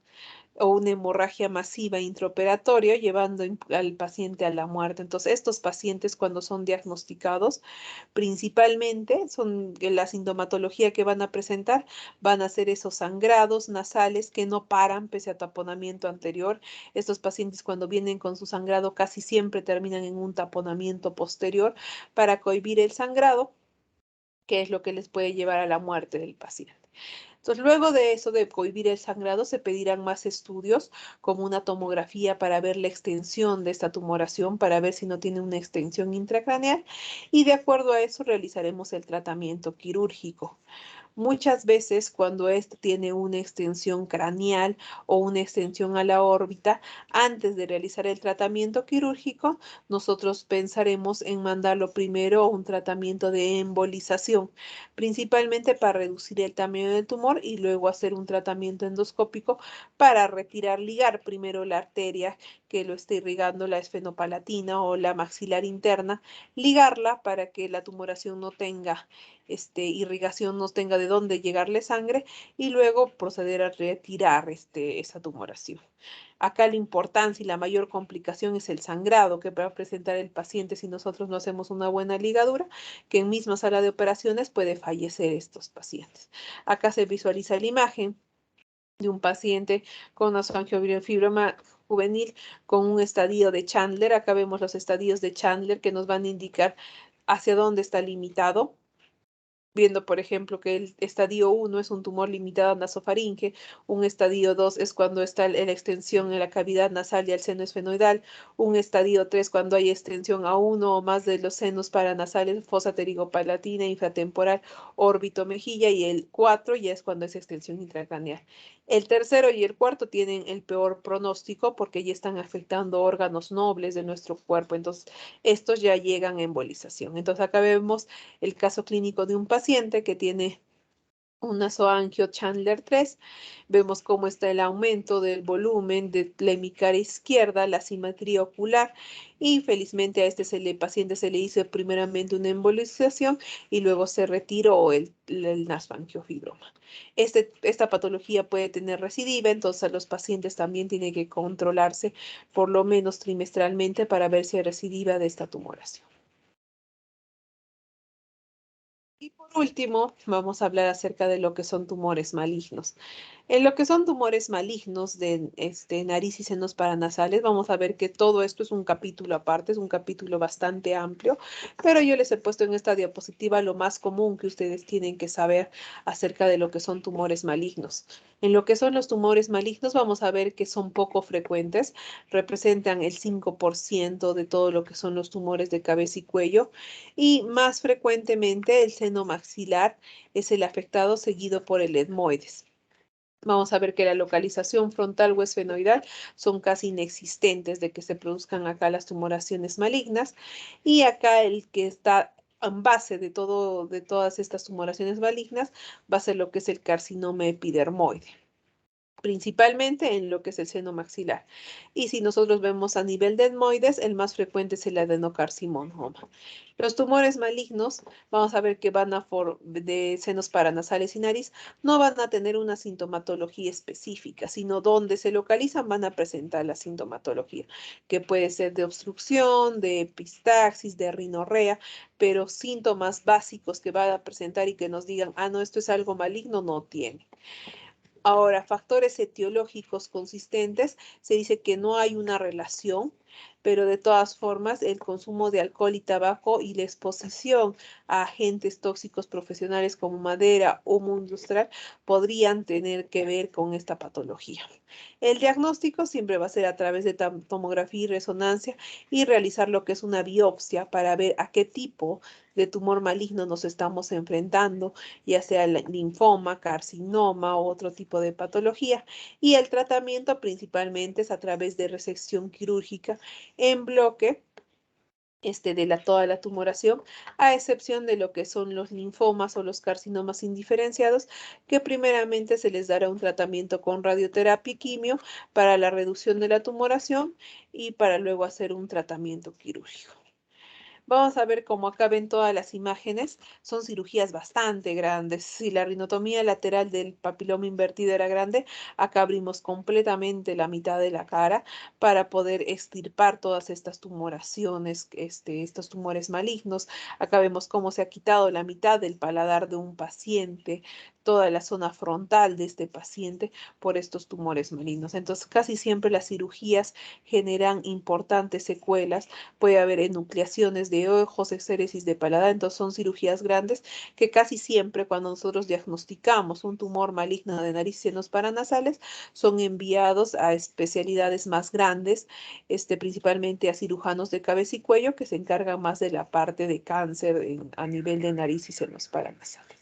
o una hemorragia masiva intraoperatoria, llevando al paciente a la muerte. Entonces, estos pacientes cuando son diagnosticados, principalmente son la sintomatología que van a presentar, van a ser esos sangrados nasales que no paran pese a taponamiento anterior. Estos pacientes cuando vienen con su sangrado casi siempre terminan en un taponamiento posterior para cohibir el sangrado, que es lo que les puede llevar a la muerte del paciente. Entonces, luego de eso, de cohibir el sangrado, se pedirán más estudios, como una tomografía para ver la extensión de esta tumoración, para ver si no tiene una extensión intracraneal, y de acuerdo a eso realizaremos el tratamiento quirúrgico. Muchas veces cuando esto tiene una extensión craneal o una extensión a la órbita, antes de realizar el tratamiento quirúrgico, nosotros pensaremos en mandarlo primero a un tratamiento de embolización, principalmente para reducir el tamaño del tumor y luego hacer un tratamiento endoscópico para retirar, ligar primero la arteria que lo esté irrigando, la esfenopalatina o la maxilar interna, ligarla para que la tumoración no tenga irrigación, no tenga de dónde llegarle sangre y luego proceder a retirar esa tumoración. Acá la importancia y la mayor complicación es el sangrado que va a presentar el paciente si nosotros no hacemos una buena ligadura, que en misma sala de operaciones puede fallecer estos pacientes. Acá se visualiza la imagen de un paciente con nasonquiofibroma juvenil con un estadio de Chandler. Acá vemos los estadios de Chandler que nos van a indicar hacia dónde está limitado, viendo, por ejemplo, que el estadio 1 es un tumor limitado a nasofaringe, un estadio 2 es cuando está la extensión en la cavidad nasal y el seno esfenoidal, un estadio 3 cuando hay extensión a uno o más de los senos paranasales, fosa pterigopalatina, infratemporal, órbito mejilla, y el 4 ya es cuando es extensión intracraneal. El tercero y el cuarto tienen el peor pronóstico porque ya están afectando órganos nobles de nuestro cuerpo. Entonces, estos ya llegan a embolización. Entonces, acá vemos el caso clínico de un paciente que tiene un nasoangio Chandler 3. Vemos cómo está el aumento del volumen de la hemicara izquierda, la simetría ocular, y felizmente a este paciente se le hizo primeramente una embolización y luego se retiró el nasoangiofibroma. Esta patología puede tener recidiva, entonces los pacientes también tienen que controlarse por lo menos trimestralmente para ver si hay recidiva de esta tumoración. Y por último, vamos a hablar acerca de lo que son tumores malignos. En lo que son tumores malignos de nariz y senos paranasales, vamos a ver que todo esto es un capítulo aparte, es un capítulo bastante amplio, pero yo les he puesto en esta diapositiva lo más común que ustedes tienen que saber acerca de lo que son tumores malignos. En lo que son los tumores malignos, vamos a ver que son poco frecuentes, representan el 5% de todo lo que son los tumores de cabeza y cuello, y más frecuentemente el seno maxilar es el afectado, seguido por el etmoides. Vamos a ver que la localización frontal o esfenoidal son casi inexistentes de que se produzcan acá las tumoraciones malignas, y acá el que está en base de todas estas tumoraciones malignas va a ser lo que es el carcinoma epidermoide, principalmente en lo que es el seno maxilar. Y si nosotros vemos a nivel de etmoides, el más frecuente es el adenocarcinoma. Los tumores malignos, vamos a ver que de senos paranasales y nariz, no van a tener una sintomatología específica, sino donde se localizan van a presentar la sintomatología, que puede ser de obstrucción, de epistaxis, de rinorrea, pero síntomas básicos que van a presentar y que nos digan, ah, no, esto es algo maligno, no tiene. Ahora, factores etiológicos consistentes, se dice que no hay una relación, pero de todas formas el consumo de alcohol y tabaco y la exposición a agentes tóxicos profesionales como madera o humo industrial podrían tener que ver con esta patología. El diagnóstico siempre va a ser a través de tomografía y resonancia y realizar lo que es una biopsia para ver a qué tipo de tumor maligno nos estamos enfrentando, ya sea el linfoma, carcinoma o otro tipo de patología. Y el tratamiento principalmente es a través de resección quirúrgica en bloque toda la tumoración, a excepción de lo que son los linfomas o los carcinomas indiferenciados, que primeramente se les dará un tratamiento con radioterapia y quimio para la reducción de la tumoración y para luego hacer un tratamiento quirúrgico. Vamos a ver cómo acá ven todas las imágenes. Son cirugías bastante grandes. Si la rinotomía lateral del papiloma invertido era grande, acá abrimos completamente la mitad de la cara para poder extirpar todas estas tumoraciones, estos tumores malignos. Acá vemos cómo se ha quitado la mitad del paladar de un paciente, toda la zona frontal de este paciente por estos tumores malignos. Entonces, casi siempre las cirugías generan importantes secuelas. Puede haber enucleaciones de ojos, exéresis de paladar, entonces son cirugías grandes que casi siempre cuando nosotros diagnosticamos un tumor maligno de nariz y senos paranasales, son enviados a especialidades más grandes, principalmente a cirujanos de cabeza y cuello que se encargan más de la parte de cáncer a nivel de nariz y senos paranasales.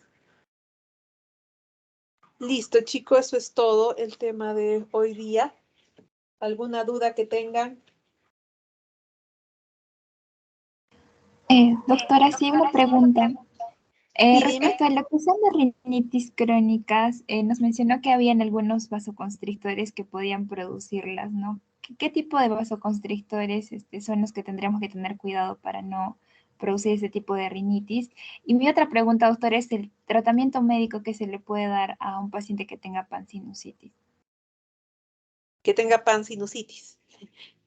Listo, chicos, eso es todo el tema de hoy día. ¿Alguna duda que tengan? Doctora, sí, una pregunta. Sí, dime. Respecto a lo que son las rinitis crónicas, nos mencionó que habían algunos vasoconstrictores que podían producirlas, ¿no? ¿Qué tipo de vasoconstrictores son los que tendríamos que tener cuidado para no producir ese tipo de rinitis? Y mi otra pregunta, doctora, es el tratamiento médico que se le puede dar a un paciente que tenga pansinusitis. Que tenga pansinusitis.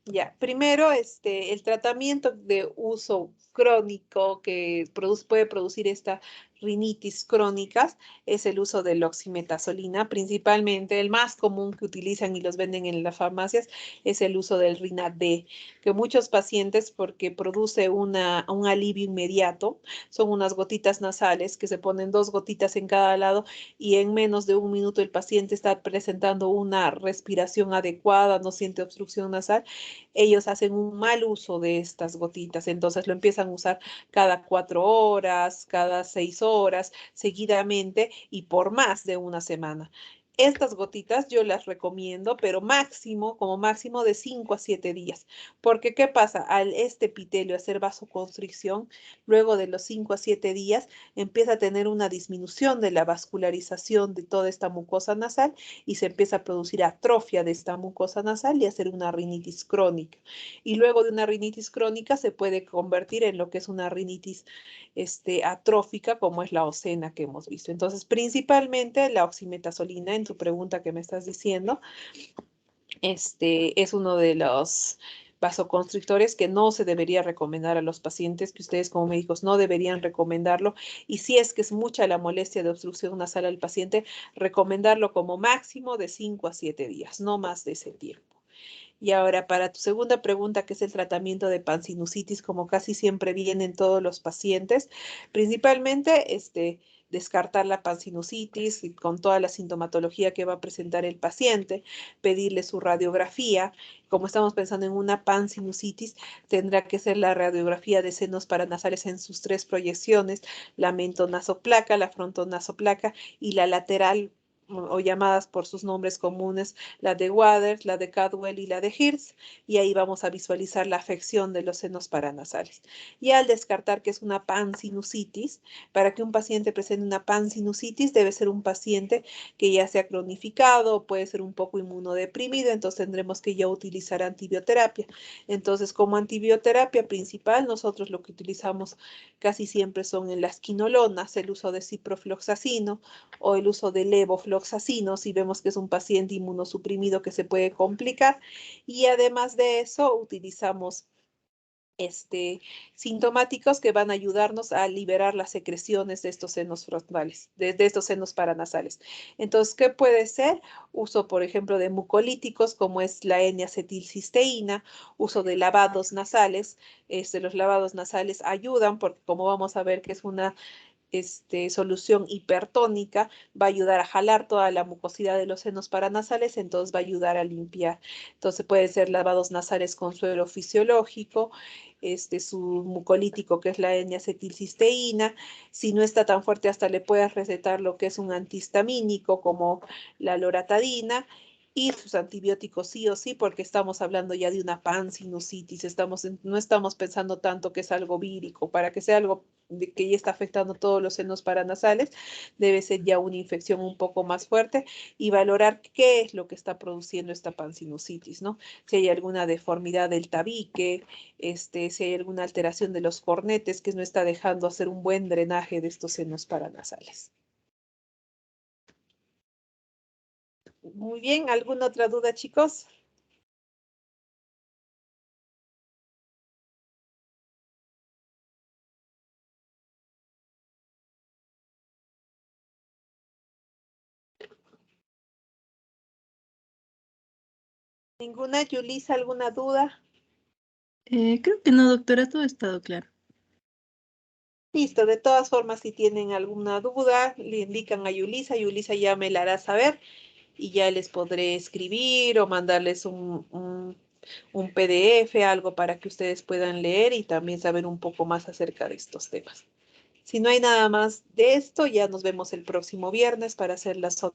Ya, primero, el tratamiento de uso crónico que puede producir esta rinitis crónicas es el uso de oximetazolina, principalmente el más común que utilizan y los venden en las farmacias es el uso del Rinat-D, que muchos pacientes, porque produce un alivio inmediato, son unas gotitas nasales que se ponen 2 gotitas en cada lado y en menos de un minuto el paciente está presentando una respiración adecuada, no siente obstrucción nasal. Ellos hacen un mal uso de estas gotitas, entonces lo empiezan a usar cada 4 horas, cada 6 horas, seguidamente y por más de una semana. Estas gotitas yo las recomiendo, pero máximo, como máximo de 5 a 7 días. Porque, ¿qué pasa? Al este epitelio hacer vasoconstricción, luego de los 5 a 7 días, empieza a tener una disminución de la vascularización de toda esta mucosa nasal y se empieza a producir atrofia de esta mucosa nasal y hacer una rinitis crónica. Y luego de una rinitis crónica se puede convertir en lo que es una rinitis atrófica, como es la ocena que hemos visto. Entonces, principalmente la oximetazolina, en tu pregunta que me estás diciendo, es uno de los vasoconstrictores que no se debería recomendar a los pacientes, que ustedes como médicos no deberían recomendarlo. Y si es que es mucha la molestia de obstrucción nasal al paciente, recomendarlo como máximo de 5 a 7 días, no más de ese tiempo. Y ahora, para tu segunda pregunta, que es el tratamiento de pansinusitis, como casi siempre vienen todos los pacientes, principalmente descartar la pansinusitis y con toda la sintomatología que va a presentar el paciente, pedirle su radiografía. Como estamos pensando en una pansinusitis, tendrá que ser la radiografía de senos paranasales en sus tres proyecciones, la mentonasoplaca, la frontonasoplaca y la lateral o llamadas por sus nombres comunes, la de Waters, la de Cadwell y la de Hirsch, y ahí vamos a visualizar la afección de los senos paranasales. Y al descartar que es una pansinusitis, para que un paciente presente una pansinusitis debe ser un paciente que ya sea cronificado, puede ser un poco inmunodeprimido, entonces tendremos que ya utilizar antibioterapia. Entonces, como antibioterapia principal, nosotros lo que utilizamos casi siempre son en las quinolonas, el uso de ciprofloxacino o el uso de levofloxacino, si vemos que es un paciente inmunosuprimido que se puede complicar. Y además de eso, utilizamos sintomáticos que van a ayudarnos a liberar las secreciones de estos senos frontales, de estos senos paranasales. Entonces, ¿qué puede ser? Uso, por ejemplo, de mucolíticos como es la N-acetilcisteína, uso de lavados nasales. Los lavados nasales ayudan porque como vamos a ver que es una solución hipertónica, va a ayudar a jalar toda la mucosidad de los senos paranasales, entonces va a ayudar a limpiar. Entonces puede ser lavados nasales con suero fisiológico, su mucolítico que es la N-acetilcisteína. Si no está tan fuerte, hasta le puedes recetar lo que es un antihistamínico como la loratadina. Y sus antibióticos sí o sí, porque estamos hablando ya de una pansinusitis, no estamos pensando tanto que es algo vírico. Para que sea algo que ya está afectando todos los senos paranasales, debe ser ya una infección un poco más fuerte y valorar qué es lo que está produciendo esta pansinusitis, ¿no? Si hay alguna deformidad del tabique, si hay alguna alteración de los cornetes que no está dejando hacer un buen drenaje de estos senos paranasales. Muy bien, ¿alguna otra duda, chicos? ¿Ninguna, Yulisa, alguna duda? Creo que no, doctora, todo ha estado claro. Listo, de todas formas, si tienen alguna duda, le indican a Yulisa, Yulisa ya me la hará saber y ya les podré escribir o mandarles un PDF, algo para que ustedes puedan leer y también saber un poco más acerca de estos temas. Si no hay nada más de esto, ya nos vemos el próximo viernes para hacer las